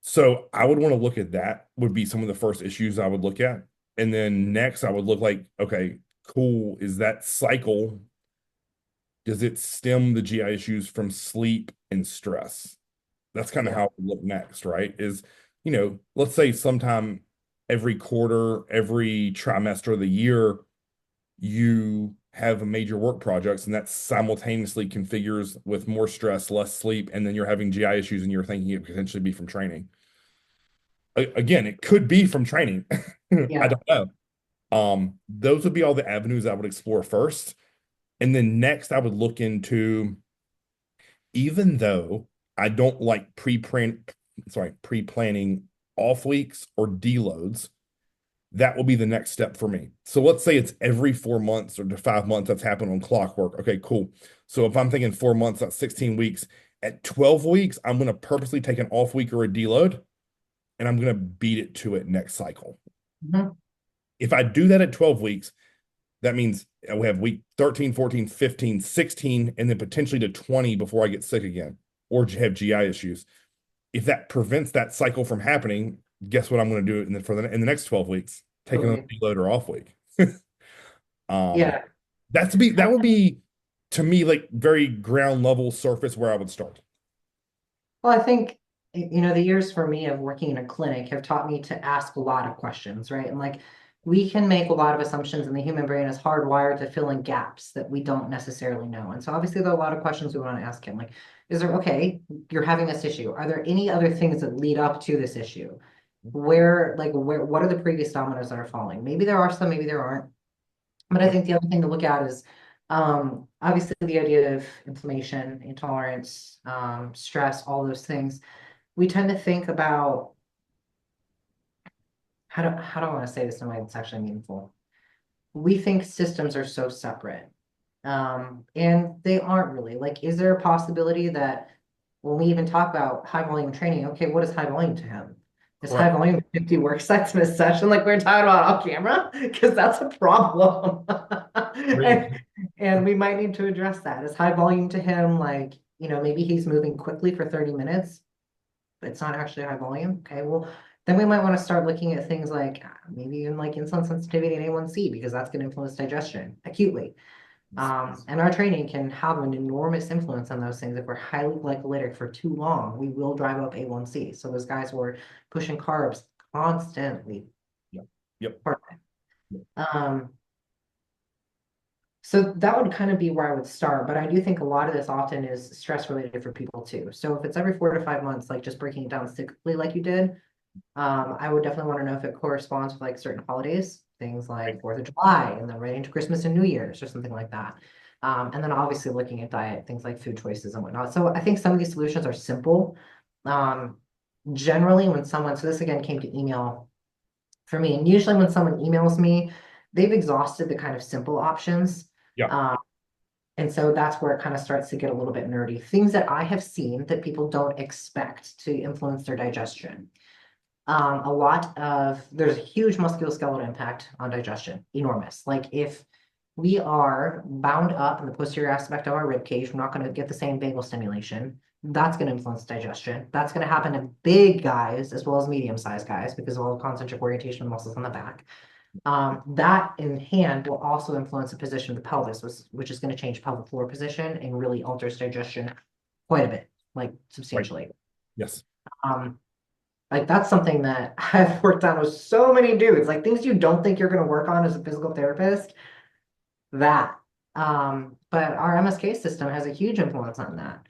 So I would want to look at that would be some of the first issues I would look at. And then next I would look like, okay, cool. Is that cycle, does it stem the GI issues from sleep and stress? That's kind of Yeah. how we look next, right? Let's say sometime every quarter, every trimester of the year, you have major work projects, and that simultaneously configures with more stress, less sleep, and then you're having GI issues and you're thinking it could potentially be from training. Again, it could be from training. I Yeah. don't know. Those would be all the avenues I would explore first. And then next, I would look into, even though I don't like pre-planning off weeks or deloads, that will be the next step for me. So let's say it's every 4 months or to 5 months that's happened on clockwork. Okay, cool. So if I'm thinking 4 months, that's 16 weeks. At 12 weeks, I'm going to purposely take an off week or a deload and I'm going to beat it to it next cycle. Mhm. If I do that at 12 weeks, that means we have week 13, 14, 15, 16, and then potentially to 20 before I get sick again or have GI issues. If that prevents that cycle from happening, guess what I'm going to do in the next 12 weeks? Take another Totally. deload or off week. Um, Yeah. that would be to me like very ground level surface where I would start. Well, I think, the years for me of working in a clinic have taught me to ask a lot of questions, right? And like we can make a lot of assumptions, and the human brain is hardwired to fill in gaps that we don't necessarily know. And so obviously there are a lot of questions we want to ask him. Like, okay, you're having this issue. Are there any other things that lead up to this issue? What are the previous dominoes that are falling? Maybe there are some, maybe there aren't. But I Yep. think the other thing to look at is obviously the idea of inflammation, intolerance, stress, all those things. We tend to think about how do I want to say this in a way that's actually meaningful? We think systems are so separate. And they aren't really. Like, is there a possibility that when we even talk about high volume training, okay, what is high volume to him? Is high Correct. volume 50 work sets in a session like we're talking about off camera? Because that's a problem. Agreed. And we might need to address that. Is high volume to him like, maybe he's moving quickly for 30 minutes, but it's not actually high volume? Okay, well, then we might want to start looking at things like maybe even like insulin sensitivity and A1C because that's going to influence digestion acutely. And our training can have an enormous influence on those things. If we're highly glycolytic for too long, we will drive up A1C. So those guys who are pushing carbs constantly. Yep. Yep. Yep. Um, so that would kind of be where I would start. But I do think a lot of this often is stress related for people too. So if it's every 4 to 5 months, like just breaking it down cyclically like you did, I would definitely want to know if it corresponds with like certain holidays, things Right. like 4th of July, and then right into Christmas and New Year's or something like that. And then obviously looking at diet, things like food choices and whatnot. So I think some of these solutions are simple. Um, Generally, when someone, so this again came to email for me, and usually when someone emails me, they've exhausted the kind of simple options. Yeah. Um, and so that's where it kind of starts to get a little bit nerdy. Things that I have seen that people don't expect to influence their digestion. There's a huge musculoskeletal impact on digestion, enormous. Like if we are bound up in the posterior aspect of our rib cage. We're not going to get the same vagal stimulation. That's going to influence digestion. That's going to happen in big guys as well as medium-sized guys because of all the concentric orientation of muscles on the back. That in hand will also influence the position of the pelvis, which is going to change pelvic floor position and really alters digestion quite a bit, like Right. substantially. Yes. Um, like that's something that I've worked on with so many dudes, like things you don't think you're going to work on as a physical therapist, that. But our MSK system has a huge influence on that.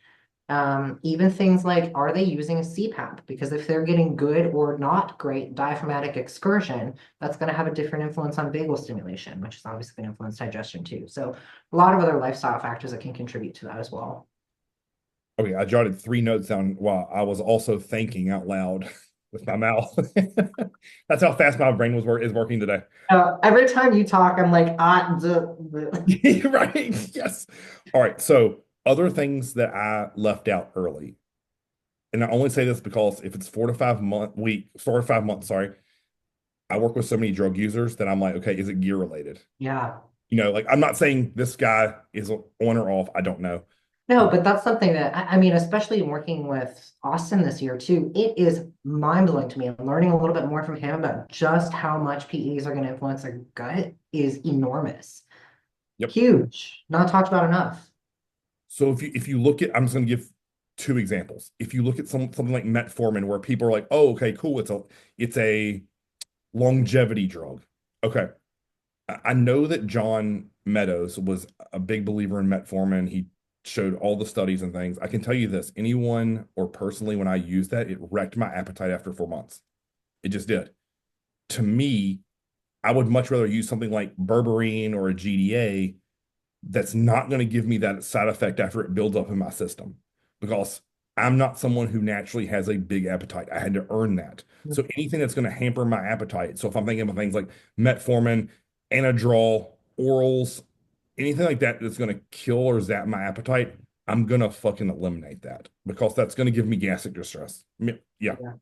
Even things like, are they using a CPAP? Because if they're getting good or not great diaphragmatic excursion, that's going to have a different influence on vagal stimulation, which is obviously going to influence digestion too. So a lot of other lifestyle factors that can contribute to that as well. Okay, I jotted 3 notes down while I was also thinking out loud with my mouth. That's how fast my brain is working today. Every time you talk, I'm like, Right. Yes. All right. So other things that I left out early, and I only say this because if it's 4 to 5 months, sorry, I work with so many drug users that I'm like, okay, is it gear related? Yeah. Like I'm not saying this guy is on or off. I don't know. No, but that's something that I mean, especially in working with Austin this year too, it is mind-blowing to me. I'm learning a little bit more from him about just how much PEs are going to influence their gut is enormous. Yep. Huge. Not talked about enough. So if you look at, I'm just going to give 2 examples. If you look at something like metformin, where people are like, oh, okay, cool, it's a longevity drug. Okay, I know that John Meadows was a big believer in metformin. He showed all the studies and things. I can tell you this, anyone or personally, when I used that, it wrecked my appetite after 4 months. It just did. To me, I would much rather use something like berberine or a GDA that's not going to give me that side effect after it builds up in my system because I'm not someone who naturally has a big appetite. I had to earn that. So anything that's going to hamper my appetite. So if I'm thinking of things like metformin, Anadrol, orals, anything like that that's going to kill or zap my appetite, I'm going to fucking eliminate that because that's going to give me gastric distress. Yeah. Yeah.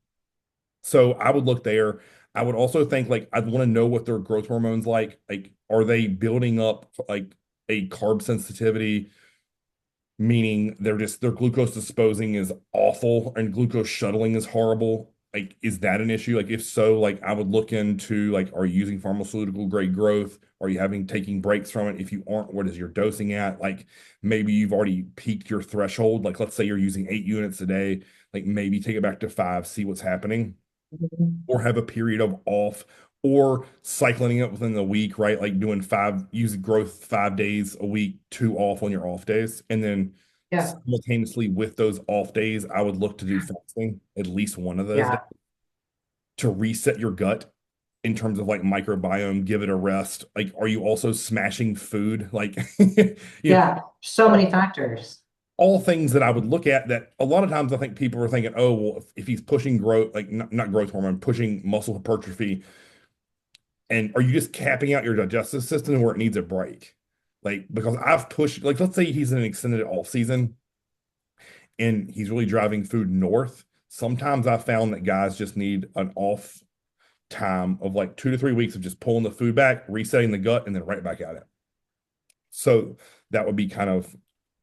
So I would look there. I would also think like I'd want to know what their growth hormones like. Like, are they building up like a carb sensitivity, meaning their glucose disposing is awful and glucose shuttling is horrible? Like, is that an issue? Like, if so, like I would look into like, are you using pharmaceutical grade growth? Are you having taking breaks from it? If you aren't, what is your dosing at? Like, maybe you've already peaked your threshold. Like, let's say you're using 8 units a day. Like, maybe take it back to 5, see what's happening Mhm. or have a period of off or cycling it within the week, right? Like doing using growth 5 days a week, 2 off on your off days. And then Yeah. simultaneously with those off days, I would look to do fasting at least one of those days Yeah. to reset your gut in terms of like microbiome, give it a rest. Like, are you also smashing food? Like, you know, Yeah. So many factors. all things that I would look at that a lot of times I think people are thinking, oh, well, if he's pushing growth, like not growth hormone, pushing muscle hypertrophy, and are you just capping out your digestive system where it needs a break? Like, because I've pushed, like, let's say he's in an extended off season and he's really driving food north. Sometimes I found that guys just need an off time of like 2 to 3 weeks of just pulling the food back, resetting the gut, and then right back at it. So that would be kind of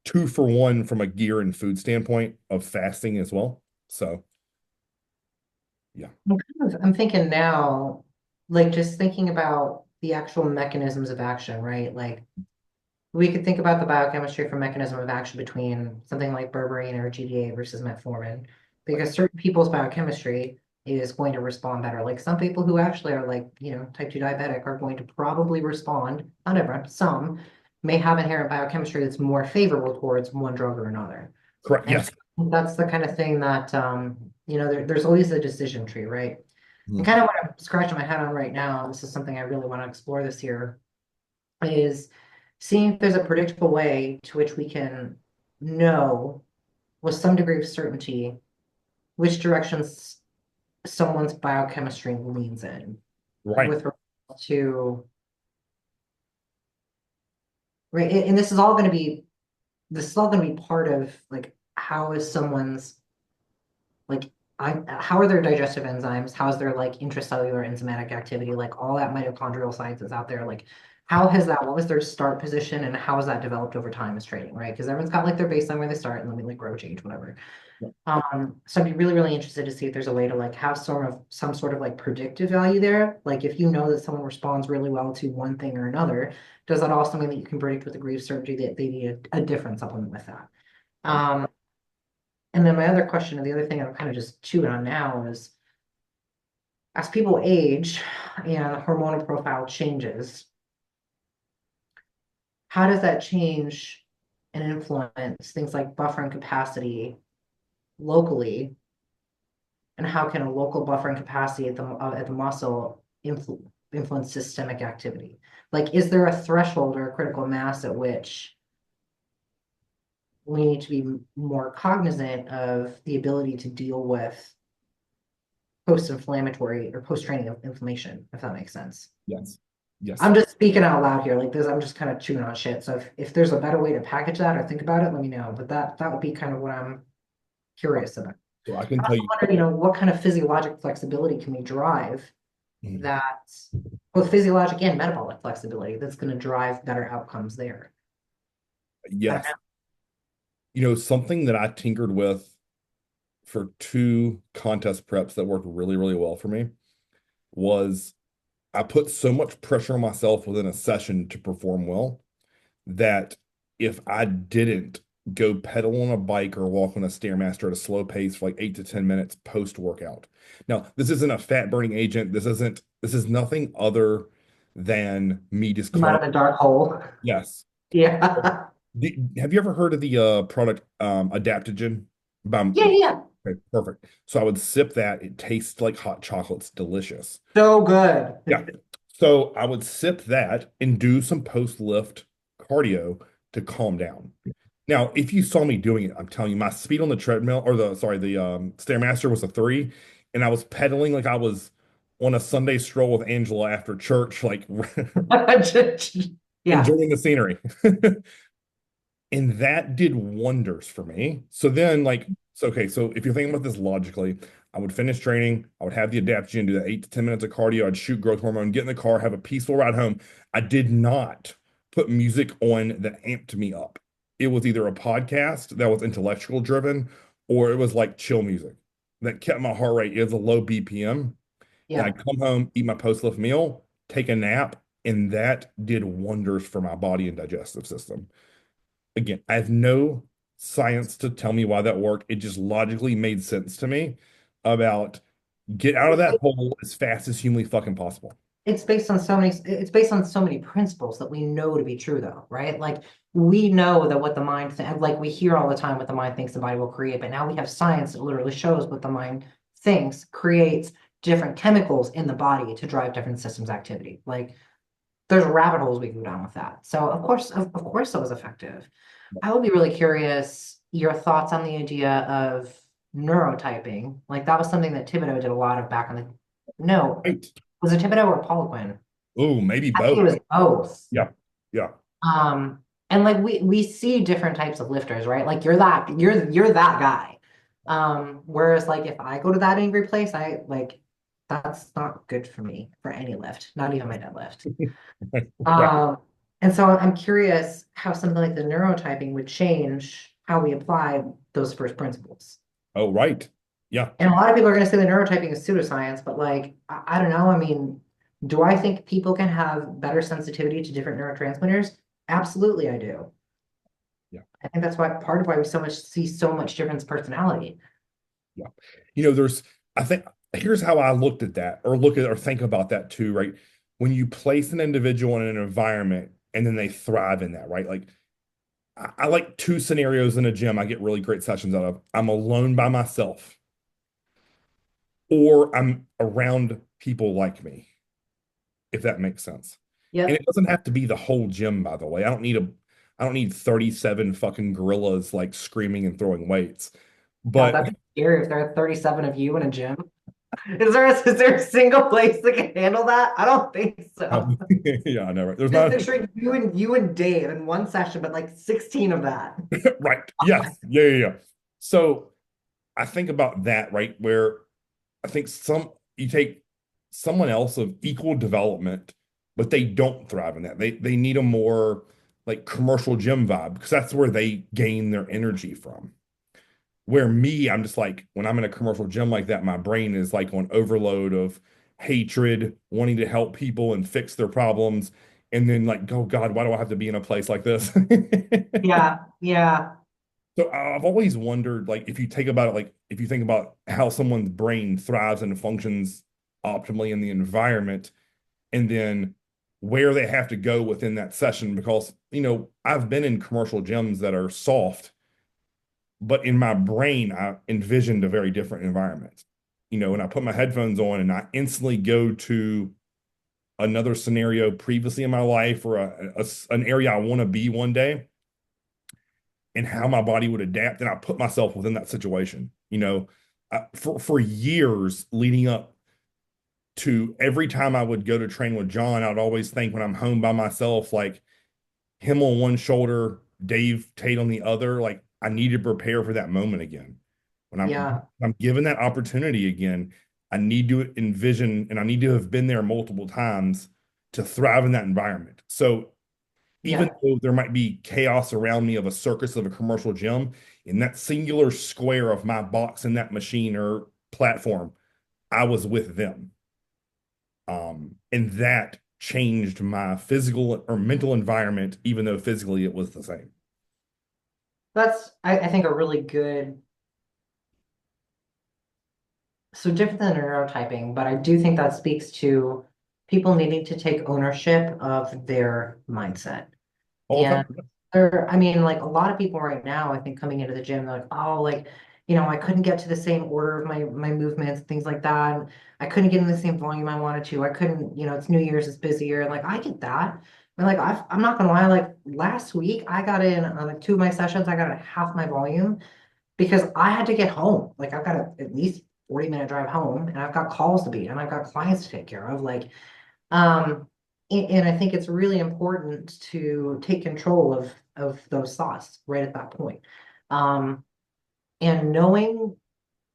2 for 1 from a gear and food standpoint of fasting as well. So yeah, I'm thinking now, like just thinking about the actual mechanisms of action, right? Like we could think about the biochemistry for mechanism of action between something like berberine or GDA versus metformin, right. because certain people's biochemistry is going to respond better. Like some people who actually are like, type 2 diabetic are going to probably respond, not everyone, some may have inherent biochemistry that's more favorable towards one drug or another. Correct. And Yes. that's the kind of thing that, there's always a decision tree, right? And Mhm. kind of what I'm scratching my head on right now, this is something I really want to explore this year, is seeing if there's a predictable way to which we can know with some degree of certainty which directions someone's biochemistry leans in Right. with regards to, right? And this is all going to be part of like how is someone's like how are their digestive enzymes? How's their like intracellular enzymatic activity? Like all that mitochondrial science is out there. Like how has that, what was their start position and how has that developed over time as training, right? Because everyone's got like their baseline where they start and then they like grow, change, whatever. So I'd be really, really interested to see if there's a way to like have some sort of like predictive value there. Like if you know that someone responds really well to one thing or another, does that also mean that you can predict with a degree of certainty that they need a different supplement with that? Right. Um, and then my other question, and the other thing I'm kind of just chewing on now is as people age and the hormonal profile changes, how does that change and influence things like buffering capacity locally? And how can a local buffering capacity at the muscle influence systemic activity? Like, is there a threshold or a critical mass at which we need to be more cognizant of the ability to deal with post-inflammatory or post-training inflammation, if that makes sense? Yes. Yes. I'm just speaking out loud here, like this. I'm just kind of chewing on shit. So if there's a better way to package that or think about it, let me know. But that would be kind of what I'm curious about. So I can I tell also you. wonder, what kind of physiologic flexibility can we drive Mhm. that both physiologic and metabolic flexibility that's going to drive better outcomes there. I don't Yes. Something that I tinkered with for two contest preps that worked really, really well for me was I put so much pressure on myself within a session to perform well that if I didn't go pedal on a bike or walk on a Stairmaster at a slow pace for like 8 to 10 minutes post workout. Now, this isn't a fat burning agent. This is nothing other than me just come out calling. of the dark hole. Yes. Yeah. Have you ever heard of the product Adaptogen? Yeah, yeah. Okay, perfect. So I would sip that. It tastes like hot chocolate. It's delicious. So good. Yeah. So I would sip that and do some post lift cardio to calm down. Now, if you saw me doing it, I'm telling you, my speed on the treadmill or the Stairmaster was a 3, and I was pedaling like I was on a Sunday stroll with Angela after church, like Yeah. enjoying the scenery. And that did wonders for me. So then, okay, so if you're thinking about this logically, I would finish training, I would have the adaptogen, do that 8 to 10 minutes of cardio, I'd shoot growth hormone, get in the car, have a peaceful ride home. I did not put music on that amped me up. It was either a podcast that was intellectual driven, or it was like chill music that kept my heart rate. It was a low BPM. And Yeah. I'd come home, eat my post-lift meal, take a nap, and that did wonders for my body and digestive system. Again, I have no science to tell me why that worked. It just logically made sense to me about get out of that hole as fast as humanly fucking possible. It's based on so many principles that we know to be true though, right? Like we know that what the mind like we hear all the time what the mind thinks the body will create, but now we have science that literally shows what the mind thinks creates different chemicals in the body to drive different systems activity. Like there's rabbit holes we go down with that. So of course that was effective. I would be really curious your thoughts on the idea of neurotyping. Like that was something that Thibodeau did a lot of back in the no, Right. was it Thibodeau or Poliquin? Oh, maybe I think both. it was both. Yeah. Yeah. And like we see different types of lifters, right? Like you're that guy. Whereas like if I go to that angry place, I like that's not good for me for any lift, not even my deadlift. Right. Um, and so I'm curious how something like the neurotyping would change how we apply those first principles. Oh, right. Yeah. And a lot of people are going to say the neurotyping is pseudoscience, but like, I don't know. I mean, do I think people can have better sensitivity to different neurotransmitters? Absolutely, I do. Yeah. I think that's why part of why we see so much difference personality. Yeah. There's, I think, here's how I looked at that or look at or think about that too, right? When you place an individual in an environment and then they thrive in that, right? Like, I like two scenarios in a gym I get really great sessions out of. I'm alone by myself, or I'm around people like me, if that makes sense. And it Yep. doesn't have to be the whole gym, by the way. I don't need 37 fucking gorillas like screaming and throwing weights. God, But that'd be scary if there are 37 of you in a gym. Is there a single place that can handle that? I don't think so. yeah, I know, right? There's Just not picturing you and Dave in one session, but like 16 of that. right. Yes. Yeah, yeah, yeah. So I think about that, right? Where I think you take someone else of equal development but they don't thrive in that. They need a more like commercial gym vibe because that's where they gain their energy from. Where me, I'm just like, when I'm in a commercial gym like that, my brain is like on overload of hatred, wanting to help people and fix their problems. And then like, oh God, why do I have to be in a place like this? Yeah, yeah, So I've always wondered, like, if you take about it, like, if you think about how someone's brain thrives and functions optimally in the environment, and then where they have to go within that session, because, I've been in commercial gyms that are soft, but in my brain, I envisioned a very different environment. And I put my headphones on and I instantly go to another scenario previously in my life or an area I want to be one day and how my body would adapt. And I put myself within that situation. For years leading up to every time I would go to train with John, I'd always think when I'm home by myself, like him on one shoulder, Dave Tate on the other, like I need to prepare for that moment again. When yeah, I'm given that opportunity again, I need to envision and I need to have been there multiple times to thrive in that environment. So even yeah. though there might be chaos around me of a circus of a commercial gym, in that singular square of my box in that machine or platform, I was with them. And that changed my physical or mental environment, even though physically it was the same. That's, I think, a really good, so different than neurotyping, but I do think that speaks to people needing to take ownership of their mindset. All the And time. I mean, like a lot of people right now, I think coming into the gym, they're like, oh, like, I couldn't get to the same order of my movements, things like that. And I couldn't get in the same volume I wanted to. I couldn't, it's New Year's, it's busier. And like, I get that. But like, I'm not gonna lie, like last week, I got in like two of my sessions, I got at half my volume because I had to get home. Like, I've got at least 40-minute drive home and I've got calls to beat and I've got clients to take care of. Like, um, and I think it's really important to take control of those thoughts right at that point. Um, and knowing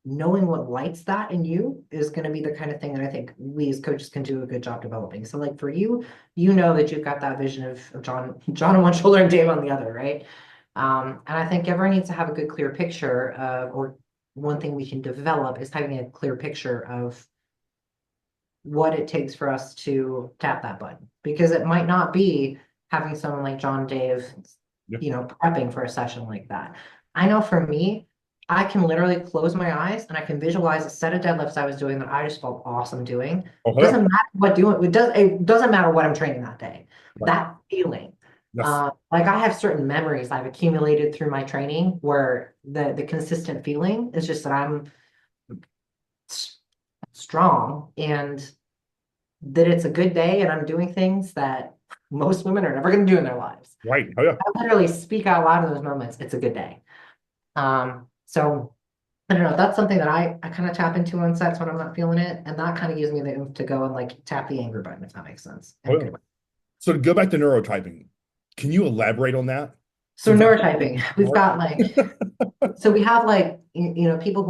what lights that in you is going to be the kind of thing that I think we as coaches can do a good job developing. So like for you, that you've got that vision of John on one shoulder and Dave on the other, right? And I think everyone needs to have a good clear picture of, or one thing we can develop is having a clear picture of what it takes for us to tap that button because it might not be having someone like John Dave, Yeah. prepping for a session like that. I know for me, I can literally close my eyes and I can visualize a set of deadlifts I was doing that I just felt awesome doing. Oh, Doesn't yeah. matter what doing, it doesn't matter what I'm training that day. Right. That feeling. Yes. Like I have certain memories I've accumulated through my training where the consistent feeling is just that I'm strong and that it's a good day and I'm doing things that most women are never going to do in their lives. Right. Oh, yeah. I literally speak out loud in those moments. It's a good day. So I don't know. That's something that I kind of tap into on sets when I'm not feeling it, and that kind of gives me the oomph to go and like tap the anger button if that makes sense in Oh, a yeah. good way. So to go back to neurotyping, can you elaborate on that? So Since I neurotyping, we've got like so we have like people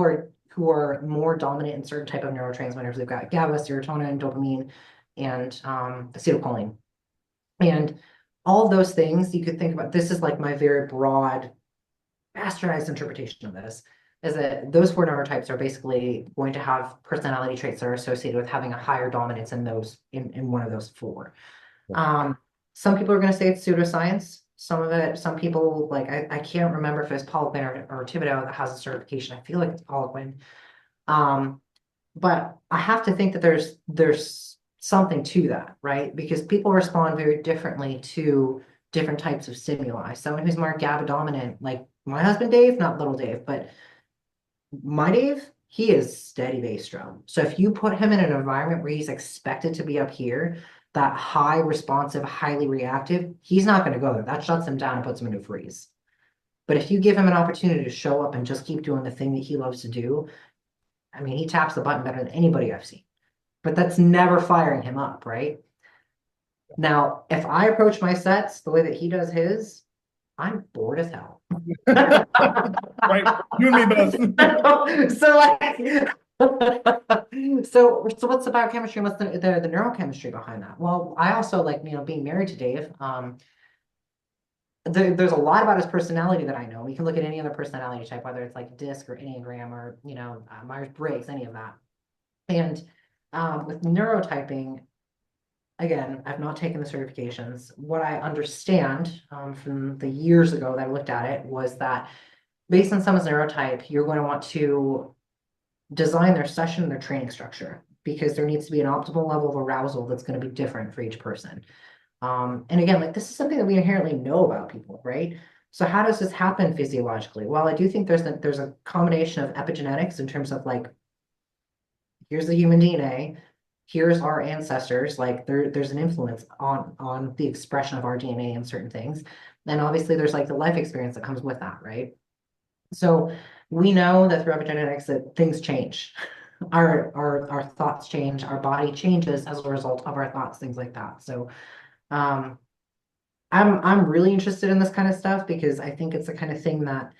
who are more dominant in certain type of neurotransmitters. They've got GABA, serotonin, dopamine, and acetylcholine. And all of those things you could think about. This is like my very broad, bastardized interpretation of this, is that those four neurotypes are basically going to have personality traits that are associated with having a higher dominance in those in one of those four. Um, some people are going to say it's pseudoscience. Some of it, some people like I can't remember if it's Poliquin or Thibodeau that has a certification. I feel like it's Poliquin. Um, but I have to think that there's something to that, right? Because people respond very differently to different types of stimuli. Someone who's more GABA dominant, like my husband Dave, not little Dave, but my Dave, he is steady bass drum. So if you put him in an environment where he's expected to be up here, that high responsive, highly reactive, he's not going to go there. That shuts him down and puts him into freeze. But if you give him an opportunity to show up and just keep doing the thing that he loves to do, I mean, he taps the button better than anybody I've seen. But that's never firing him up, right? Now, if I approach my sets the way that he does his, I'm bored as hell. Right. You and me both. So like So what's the biochemistry? What's the neurochemistry behind that? Well, I also like, being married to Dave. There's a lot about his personality that I know. We can look at any other personality type, whether it's like DISC or Enneagram or, Myers-Briggs, any of that. And with neurotyping, again, I've not taken the certifications. What I understand from the years ago that I looked at it was that based on someone's neurotype, you're going to want to design their session and their training structure because there needs to be an optimal level of arousal that's going to be different for each person. And again, like this is something that we inherently know about people, right? So how does this happen physiologically? Well, I do think there's a combination of epigenetics in terms of like, here's the human DNA, here's our ancestors, like there's an influence on the expression of our DNA in certain things. And obviously there's like the life experience that comes with that, right? So we know that through epigenetics that things change. Our thoughts change, our body changes as a result of our thoughts, things like that. So um I'm really interested in this kind of stuff because I think it's the kind of thing that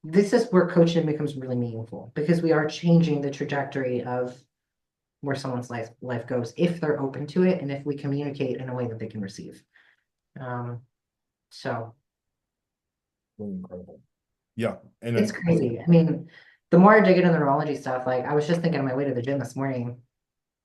this is where coaching becomes really meaningful because we are changing the trajectory of where someone's life goes if they're open to it and if we communicate in a way that they can receive. Um, so Really incredible. Yeah. And it's crazy. I mean, the more I dig into the neurology stuff, like I was just thinking on my way to the gym this morning,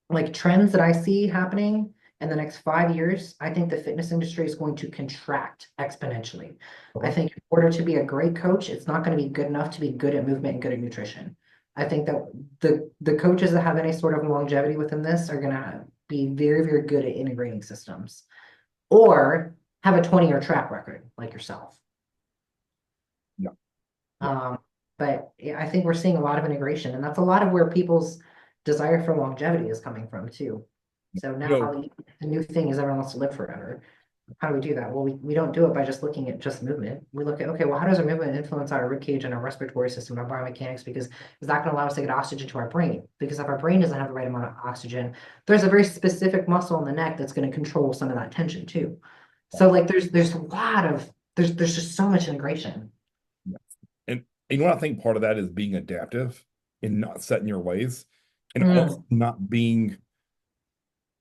like trends that I see happening in the next 5 years, I think the fitness industry is going to contract exponentially. I uh, think in order to be a great coach, it's not going to be good enough to be good at movement and good at nutrition. I think that the coaches that have any sort of longevity within this are going to be very, very good at integrating systems or have a 20-year track record like yourself. yeah. Yeah. Um, but I think we're seeing a lot of integration, and that's a lot of where people's desire for longevity is coming from too. So You now know, the new thing is everyone wants to live forever. How do we do that? Well, we don't do it by just looking at just movement. We look at, okay, well, how does our movement influence our rib cage and our respiratory system and our biomechanics? Because is that going to allow us to get oxygen to our brain? Because if our brain doesn't have the right amount of oxygen, there's a very specific muscle in the neck that's going to control some of that tension too. So like there's a lot of there's just so much integration. yeah. And you know what I think part of that is being adaptive and not setting your ways and also Mm, not being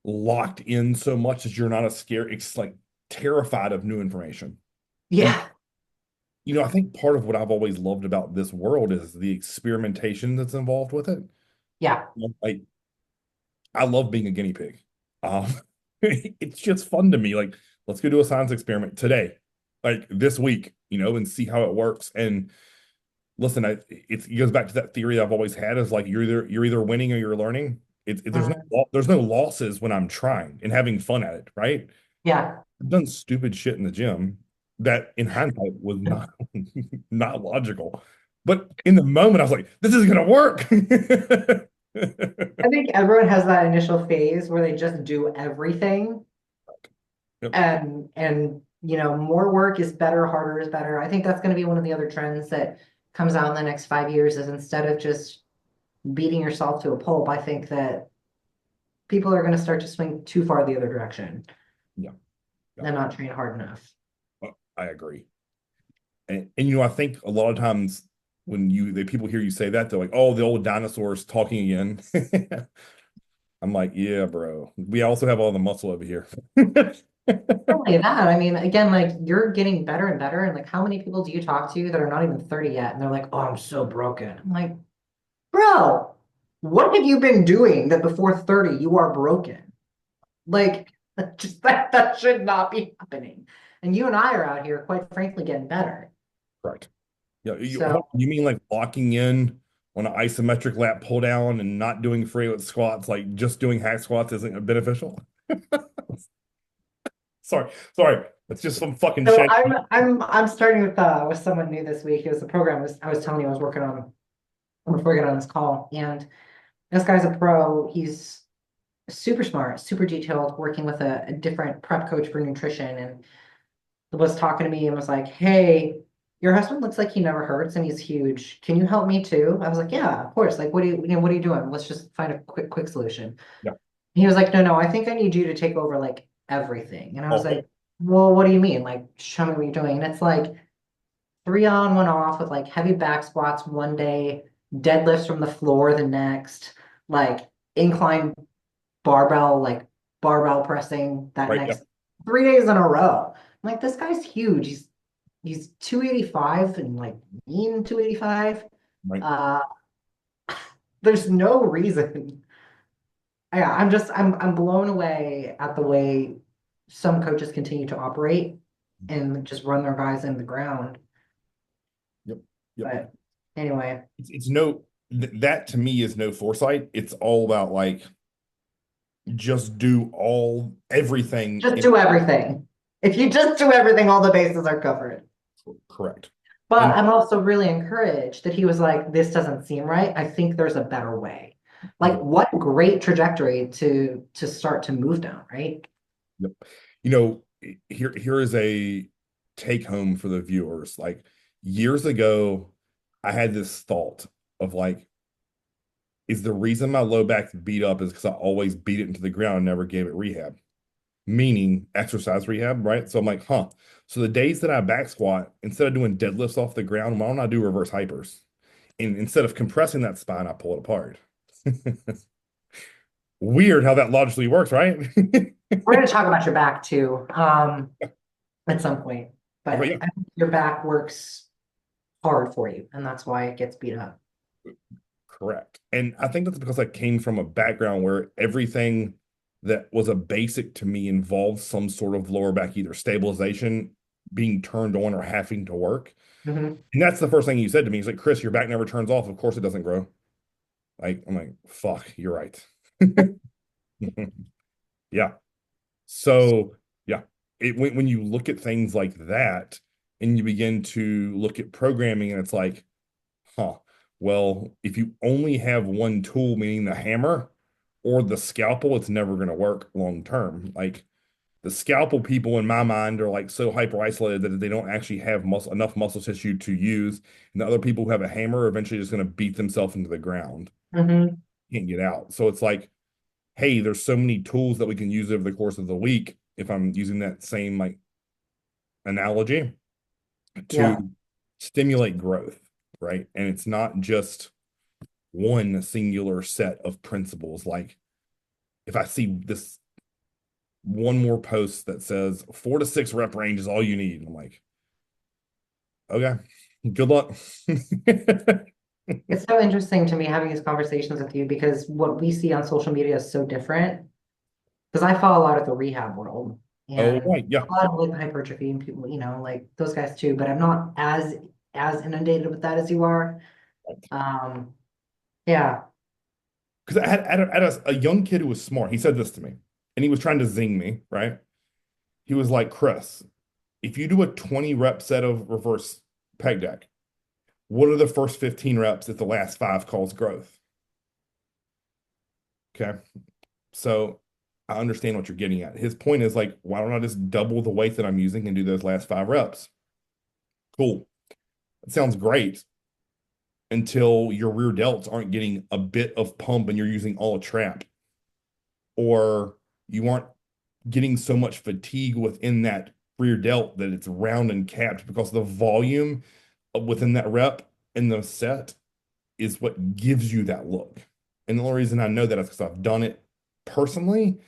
locked in so much that you're not as scared, it's like terrified of new information. And yeah, I think part of what I've always loved about this world is the experimentation that's involved with it. yeah. Like I love being a guinea pig. Um, it's just fun to me. Like, let's go do a science experiment today, like this week, and see how it works. And listen, it goes back to that theory I've always had is like you're either winning or you're learning. Mm, There's no losses when I'm trying and having fun at it, right? yeah. I've done stupid shit in the gym that in hindsight was not not logical. But in the moment, I was like, this is gonna work. I think everyone has that initial phase where they just do everything Yep. and more work is better, harder is better. I think that's going to be one of the other trends that comes out in the next 5 years is instead of just beating yourself to a pulp, I think that people are going to start to swing too far the other direction Yeah. Yeah. and not train hard enough. I agree. And I think a lot of times when the people hear you say that, they're like, "Oh, the old dinosaurs talking again." I'm like, "Yeah, bro. We also have all the muscle over here." Not only that, I mean, again, like you're getting better and better. And like, how many people do you talk to that are not even 30 yet? And they're like, oh, I'm so broken. I'm like, bro, what have you been doing that before 30 you are broken? Like, just that should not be happening. And you and I are out here, quite frankly, getting better. Right. Yeah. So, You mean like locking in on an isometric lat pull down and not doing free with squats, like just doing hack squats isn't beneficial? Sorry. That's just some fucking so shit. I'm starting with someone new this week. It was the program I was telling you I was working on before I got on this call. And this guy's a pro. He's super smart, super detailed, working with a different prep coach for nutrition, and was talking to me and was like, "Hey, your husband looks like he never hurts and he's huge. Can you help me too?" I was like, "Yeah, of course. Like, what are you doing? Let's just find a quick solution." Yeah. He was like, "No, I think I need you to take over like everything." And I was Okay. like, "Well, what do you mean? Like, show me what you're doing." And it's like 3 on, 1 off with like heavy back squats one day, deadlifts from the floor the next, like incline barbell, like barbell pressing that Right. Yeah. next 3 days in a row. I'm like, this guy's huge. He's 285 and like mean 285. Right. Uh, there's no reason. Yeah, I'm blown away at the way some coaches continue to operate and just run their guys in the ground. Yep. Yep. But anyway, It's no that to me is no foresight. It's all about like just do all everything just in do everything. If you just do everything, all the bases are covered. correct. But And I'm also really encouraged that he was like, this doesn't seem right. I think there's a better way. Like, yep. what great trajectory to start to move down, right? Yep. You know, here is a take home for the viewers. Like years ago, I had this thought of like, is the reason my low back's beat up is because I always beat it into the ground and never gave it rehab, meaning exercise rehab, right? So I'm like, huh. So the days that I back squat, instead of doing deadlifts off the ground, why don't I do reverse hypers? And instead of compressing that spine, I pull it apart. Weird how that logically works, right? We're going to talk about your back too, at some point. Okay, But yeah, I think your back works hard for you, and that's why it gets beat up. correct. And I think that's because I came from a background where everything that was a basic to me involved some sort of lower back, either stabilization, being turned on, or having to work. Hmm. And that's the first thing you said to me. He's like, Chris, your back never turns off. Of course it doesn't grow. Like, I'm like, fuck, you're right. Yeah. So, yeah, when you look at things like that and you begin to look at programming and it's like, huh, well, if you only have one tool, meaning the hammer or the scalpel, it's never going to work long term. Like the scalpel people in my mind are like so hyper isolated that they don't actually have enough muscle tissue to use. And the other people who have a hammer are eventually just going to beat themselves into the ground, Hmm. can't get out. So it's like, hey, there's so many tools that we can use over the course of the week. If I'm using that same like analogy Yeah. to stimulate growth, right? And it's not just one singular set of principles. Like if I see this one more post that says 4 to 6 rep range is all you need, I'm like, okay, good luck. It's so interesting to me having these conversations with you because what we see on social media is so different. Because I follow a lot of the rehab world Oh, and right, yeah. a lot of like hypertrophy and people, like those guys too, but I'm not as inundated with that as you are. Um, yeah. Because I had a young kid who was smart. He said this to me, and he was trying to zing me, right? He was like, Chris, if you do a 20 rep set of reverse peg deck, what are the first 15 reps if the last five calls growth? Okay. So I understand what you're getting at. His point is like, why don't I just double the weight that I'm using and do those last 5 reps? Cool. That sounds great until your rear delts aren't getting a bit of pump and you're using all a trap, or you aren't getting so much fatigue within that rear delt that it's round and capped because the volume within that rep in the set is what gives you that look. And the only reason I know that is because I've done it personally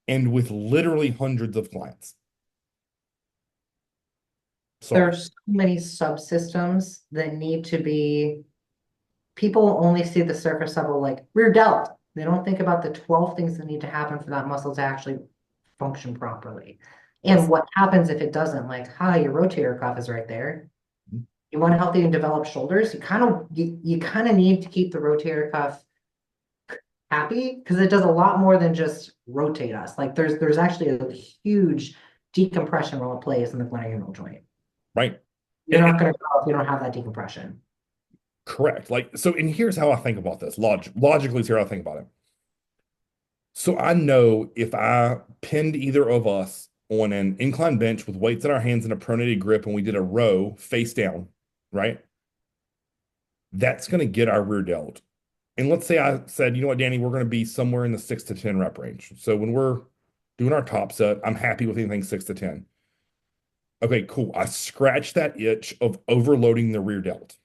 and with literally hundreds of clients. Sorry. There's so many subsystems that need to be, people only see the surface level like rear delt. They don't think about the 12 things that need to happen for that muscle to actually function properly. And Yes. what happens if it doesn't? Like, hi, your rotator cuff is right there. You want healthy and developed shoulders, you kind of need to keep the rotator cuff happy because it does a lot more than just rotate us. Like there's actually a huge decompression role it plays in the glenohumeral joint. Right. You're not going to grow if you don't have that decompression. Correct. Like, so, and here's how I think about this. Logically, is here I think about it. So I know if I pinned either of us on an incline bench with weights in our hands and a pronated grip and we did a row face down, right? That's going to get our rear delt. And let's say I said, you know what, Danny, we're going to be somewhere in the 6 to 10 rep range. So when we're doing our top set, I'm happy with anything 6 to 10. Okay, cool. I scratched that itch of overloading the rear delt.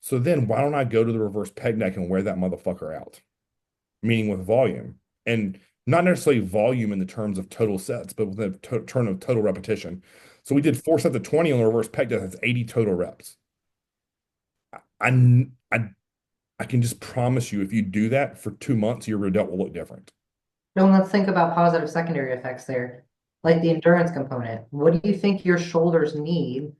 So then why don't I go to the reverse peg neck and wear that motherfucker out? Meaning with volume. And not necessarily volume in the terms of total sets, but with the term of total repetition. So we did 4 sets of 20 on the reverse peg deck. That's 80 total reps. I, I, I can just promise you, if you do that for 2 months, your rear delt will look different. Now let's think about positive secondary effects there, like the endurance component. What do you think your shoulders need?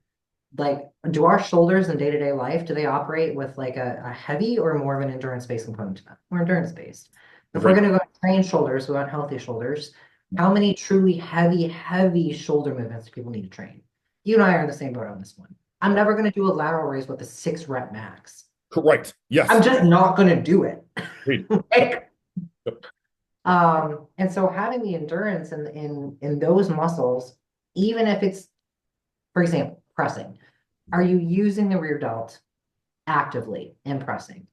Like, do our shoulders in day-to-day life, do they operate with like a heavy or more of an endurance-based component to them? We're endurance-based. If we're Great. going to go train shoulders, we want healthy shoulders. How many truly heavy, heavy shoulder movements do people need to train? You and I are in the same boat on this one. I'm never going to do a lateral raise with a 6 rep max. Correct. I'm Yes. just not going to do it. Agreed. Yep. Like, Yep. and so having the endurance in those muscles, even if it's, for example, pressing, are you using the rear delt actively in pressing?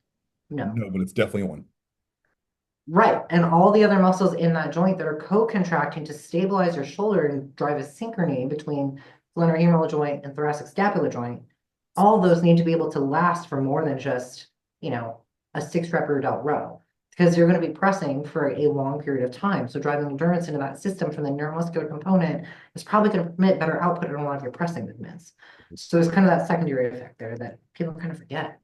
No. No, but it's definitely on. Right. And all the other muscles in that joint that are co-contracting to stabilize your shoulder and drive a synchrony between glenohumeral joint and thoracic scapular joint, all those need to be able to last for more than just, a 6 rep rear delt row. Because you're going to be pressing for a long period of time. So driving endurance into that system from the neuromuscular component is probably going to permit better output in a lot of your pressing movements. So there's kind of that secondary effect there that people kind of forget.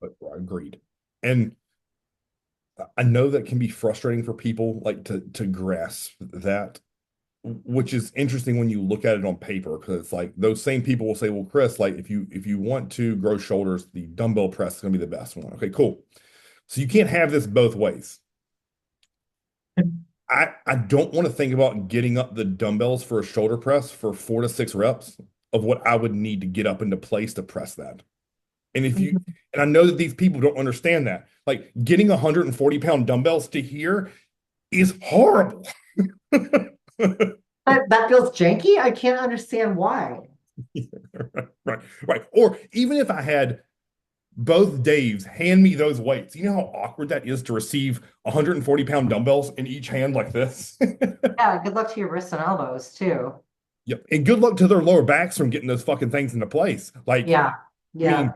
But agreed. And I know that can be frustrating for people like to grasp that, which is interesting when you look at it on paper, because it's like those same people will say, well, Chris, like if you want to grow shoulders, the dumbbell press is gonna be the best one. Okay, cool. So you can't have this both ways. I don't want to think about getting up the dumbbells for a shoulder press for 4 to 6 reps of what I would need to get up into place to press that. And if you, and I know that these people don't understand that. Like getting 140-pound dumbbells to here is horrible. That feels janky. I can't understand why. Right, right. Or even if I had both Daves hand me those weights, you know how awkward that is to receive 140-pound dumbbells in each hand like this? Yeah, good luck to your wrists and elbows too. Yep. And good luck to their lower backs from getting those fucking things into place. Like, Yeah, I mean, yeah.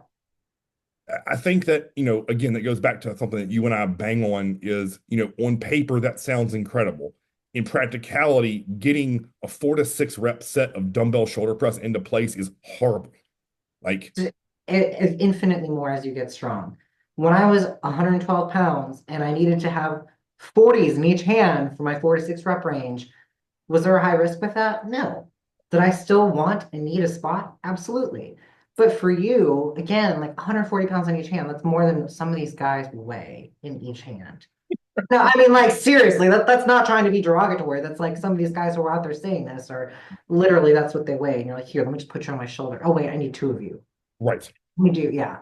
I think that, again, that goes back to something that you and I bang on is, on paper, that sounds incredible. In practicality, getting a 4 to 6 rep set of dumbbell shoulder press into place is horrible. Like, It's infinitely more as you get strong. When I was 112 pounds and I needed to have 40s in each hand for my 4 to 6 rep range, was there a high risk with that? No. Did I still want and need a spot? Absolutely. But for you, again, like 140 pounds on each hand, that's more than some of these guys weigh in each hand. No, I mean, like, seriously, that's not trying to be derogatory. That's like some of these guys who are out there saying this are literally that's what they weigh. And you're like, here, let me just put you on my shoulder. Oh, wait, I need 2 of you. right, We do, yeah.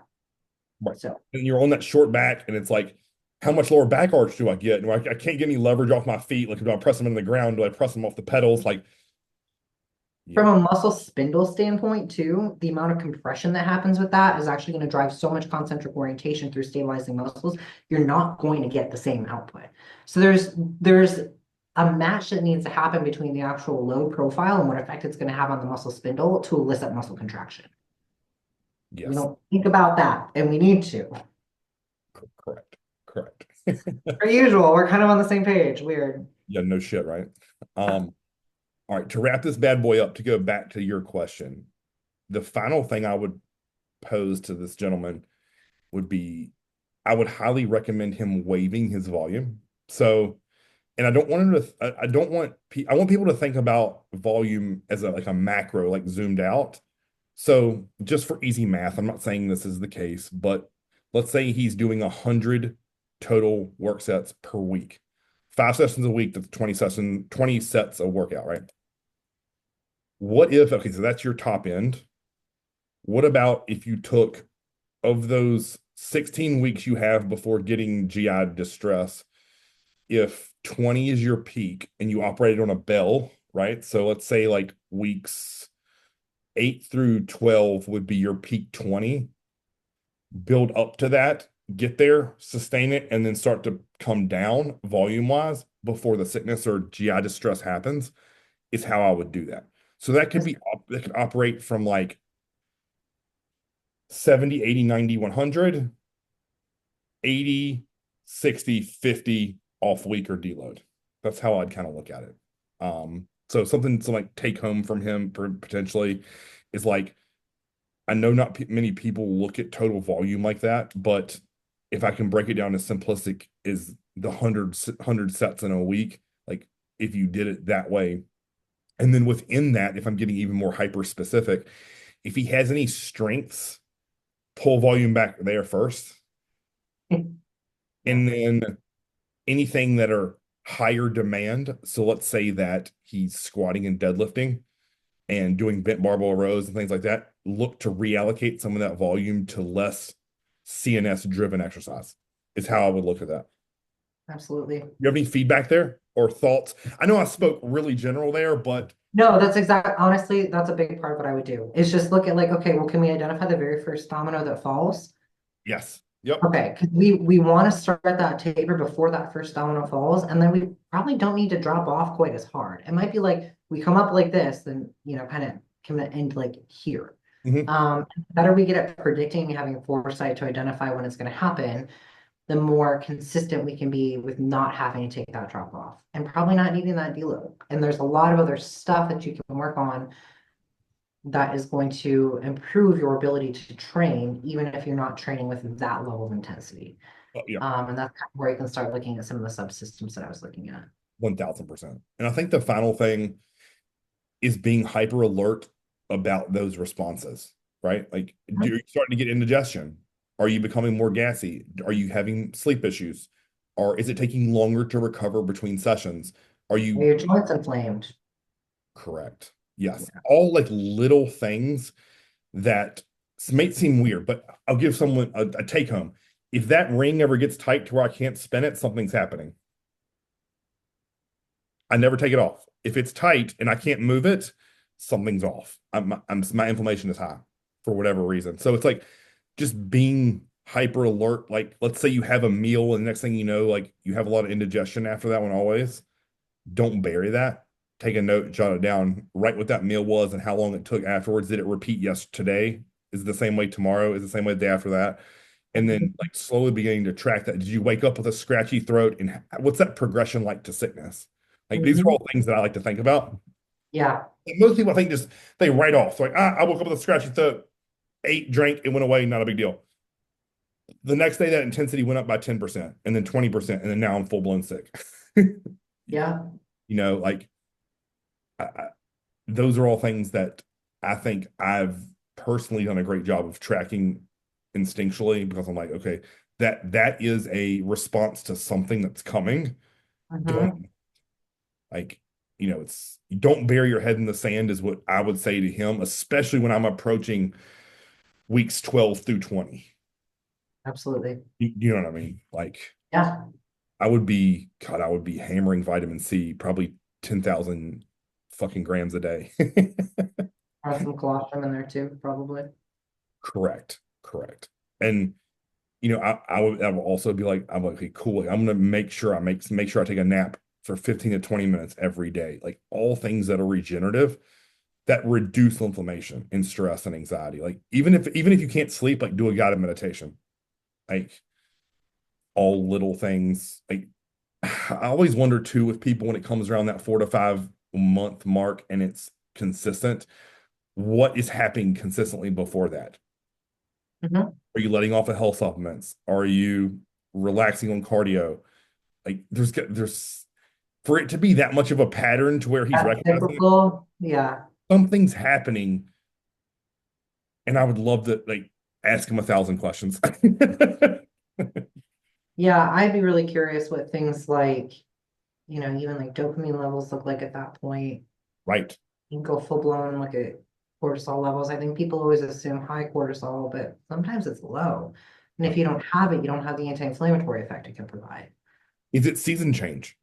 right. So And you're on that short back, and it's like, how much lower back arch do I get? I can't get any leverage off my feet. Like, do I press them into the ground? Do I press them off the pedals? Like, yeah, from a muscle spindle standpoint, too, the amount of compression that happens with that is actually going to drive so much concentric orientation through stabilizing muscles. You're not going to get the same output. So there's a match that needs to happen between the actual load profile and what effect it's going to have on the muscle spindle to elicit muscle contraction. We yes, don't think about that, and we need to. correct, correct. Per usual, we're kind of on the same page. Weird. Yeah, no shit, right? All right, to wrap this bad boy up, to go back to your question, the final thing I would pose to this gentleman would be I would highly recommend him waiving his volume. So, and I don't want him to, I don't want, I want people to think about volume as like a macro, like zoomed out. So, just for easy math, I'm not saying this is the case, but let's say he's doing 100 total work sets per week. 5 sessions a week, that's 20 sets a workout, right? What if, okay, so that's your top end. What about if you took of those 16 weeks you have before getting GI distress, if 20 is your peak and you operated on a bell, right? So let's say like weeks 8 through 12 would be your peak 20, build up to that, get there, sustain it, and then start to come down volume wise before the sickness or GI distress happens, is how I would do that. So that could operate from like 70, 80, 90, 100, 80, 60, 50 off week or deload. That's how I'd kind of look at it. So something to like take home from him potentially is like, I know not many people look at total volume like that, but if I can break it down as simplistic as the 100 sets in a week, like if you did it that way, and then within that, if I'm getting even more hyper specific, if he has any strengths, pull volume back there first. Yeah. And then anything that are higher demand. So let's say that he's squatting and deadlifting and doing bent barbell rows and things like that. Look to reallocate some of that volume to less CNS driven exercise, is how I would look at that. Absolutely. You have any feedback there or thoughts? I know I spoke really general there, but No, that's honestly, that's a big part of what I would do. Is just look at like, okay, well, can we identify the very first domino that falls? yes. Yep. Okay, because we want to start that taper before that first domino falls, and then we probably don't need to drop off quite as hard. It might be like we come up like this, then kind of come to end like here. Hmm. The better we get at predicting, having foresight to identify when it's going to happen, the more consistent we can be with not having to take that drop off and probably not needing that deload. And there's a lot of other stuff that you can work on that is going to improve your ability to train, even if you're not training with that level of intensity. Yeah, And that's kind of where you can start looking at some of the subsystems that I was looking at. 1000%. And I think the final thing is being hyper alert about those responses, right? Like, do Mhm. you starting to get indigestion? Are you becoming more gassy? Are you having sleep issues? Or is it taking longer to recover between sessions? Are Are you your joints inflamed? correct? Yes. All like little things that may seem weird, but I'll give someone a take home. If that ring ever gets tight to where I can't spin it, something's happening. I never take it off. If it's tight and I can't move it, something's off. My inflammation is high for whatever reason. So it's like just being hyper alert. Like, let's say you have a meal, and the next thing you know, like you have a lot of indigestion after that one always. Don't bury that. Take a note, jot it down, write what that meal was and how long it took afterwards. Did it repeat yes today? Is it the same way tomorrow? Is it the same way the day after that? And then like slowly beginning to track that. Did you wake up with a scratchy throat? And what's that progression like to sickness? Like these are Mhm. all things that I like to think about. Yeah. And most people I think just they write off. So like, I woke up with a scratchy throat, ate, drank, it went away, not a big deal. The next day that intensity went up by 10% and then 20%, and then now I'm full blown sick. Yeah. Like I, those are all things that I think I've personally done a great job of tracking instinctually because I'm like, okay, that is a response to something that's coming. Hmm. Don't like, it's don't bury your head in the sand is what I would say to him, especially when I'm approaching weeks 12 through 20. Absolutely. You know what I mean? Like Yeah. I would be hammering vitamin C, probably 10,000 fucking grams a day. Have some colostrum in there too, probably. Correct. Correct. And I would also be like, I'm like, okay, cool. Like, I'm gonna make sure make sure I take a nap for 15 to 20 minutes every day. Like all things that are regenerative that reduce inflammation and stress and anxiety. Like even if you can't sleep, like do a guided meditation. Like all little things. Like I always wonder too with people when it comes around that 4 to 5 month mark and it's consistent, what is happening consistently before that? Hmm. Are you letting off of health supplements? Are you relaxing on cardio? Like there's for it to be that much of a pattern to where he's That's recognizing it, cyclical. Yeah. something's happening, and I would love to like ask him 1,000 questions. Yeah. I'd be really curious what things like, even like dopamine levels look like at that point. Right. You can go full blown look at cortisol levels. I think people always assume high cortisol, but sometimes it's low. And if Yep. you don't have it, you don't have the anti-inflammatory effect it can provide. Is it season change?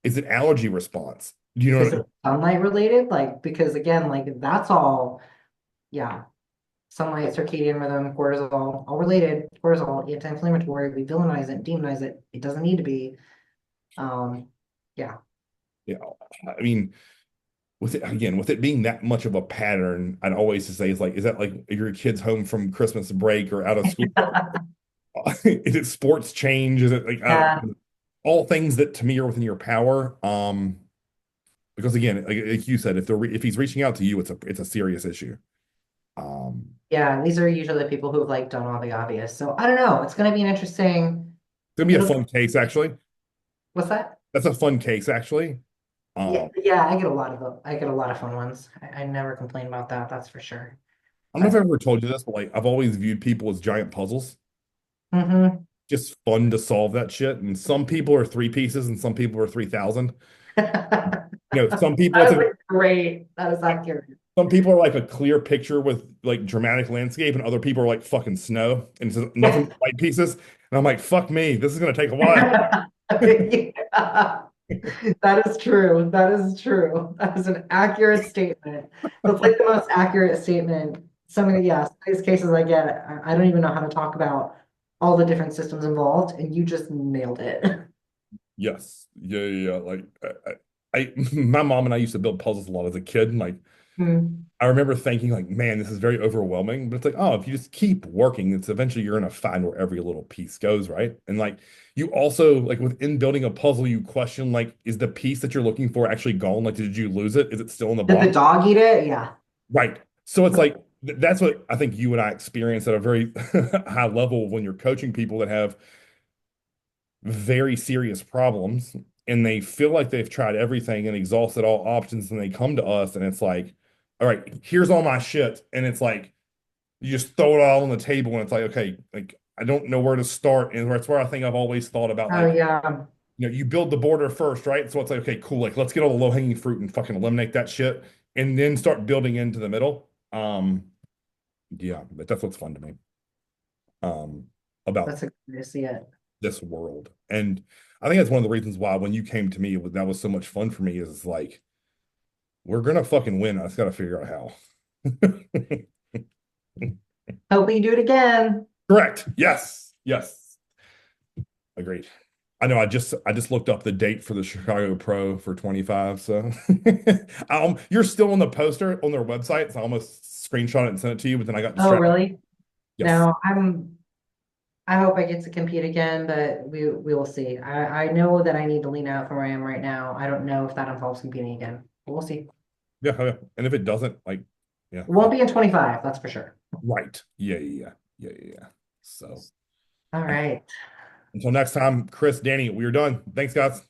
Is it allergy response? Do you know Is what it sunlight related? Like, because again, like that's all, yeah. Sunlight, circadian rhythm, cortisol, all related. Cortisol, anti-inflammatory, we villainize it, demonize it. It doesn't need to be. Um, yeah. yeah. I mean, with it again, with it being that much of a pattern, I'd always just say is like, is that like if your kid's home from Christmas break or out of school? Is it sports change? Is it like Yeah, all things that to me are within your power? Because again, like you said, if he's reaching out to you, it's a serious issue. Um, yeah. These are usually the people who've like done all the obvious. So I don't know. It's gonna be an interesting. it's gonna be a It'll. fun case, actually. What's that? That's a fun case, actually. Yeah, Um, yeah. I get a lot of them. I get a lot of fun ones. I never complain about that. That's for sure. I don't know if But I've ever told you this, but like I've always viewed people as giant puzzles. hmm Just fun to solve that shit. And some people are three pieces, and some people are 3,000. that Some people it's is a like great. That is accurate. some people are like a clear picture with like dramatic landscape, and other people are like fucking snow, and it's nothing but white pieces. And I'm like, fuck me, this is gonna take a while. Yeah. That is true. That is true. That is an accurate statement. That's like the most accurate statement. So many, yeah, some of these cases I get, I don't even know how to talk about all the different systems involved, and you just nailed it. Yes, yeah, yeah, yeah. Like my mom and I used to build puzzles a lot as a kid, and like Hmm. I remember thinking like, man, this is very overwhelming. But it's like, oh, if you just keep working, it's eventually you're gonna find where every little piece goes, right? And like you also like within building a puzzle, you question like, is the piece that you're looking for actually gone? Like, did you lose it? Is it still in the Did the box? dog eat it? Yeah. Right. So it's like that's what I think you and I experience at a very high level when you're coaching people that have very serious problems and they feel like they've tried everything and exhausted all options and they come to us and it's like, all right, here's all my shit. And it's like you just throw it all on the table and it's like, okay, like I don't know where to start. And that's where I think I've always thought about Oh like, yeah. you build the border first, right? So it's like, okay, cool. Like let's get all the low-hanging fruit and fucking eliminate that shit and then start building into the middle. Yeah, but that's what's fun to me. About That's a good way to see it. this world. And I think that's one of the reasons why when you came to me, that was so much fun for me is like, we're gonna fucking win. I just gotta figure out how. Hope we do it again. Correct. Yes. Yes. Agreed. I know I just looked up the date for the Chicago Pro for 25. So you're still on the poster on their website. So I almost screenshot it and sent it to you, but then I got Oh, distracted. really? Yes. No, I hope I get to compete again, but we will see. I know that I need to lean out from where I am right now. I don't know if that involves competing again. But we'll see. Yeah, yeah. And if it doesn't, like, yeah, It won't be in 25, that's for sure. right. Yeah, yeah, yeah, yeah, yeah. So All right. until next time, Chris, Danny, we are done. Thanks, guys.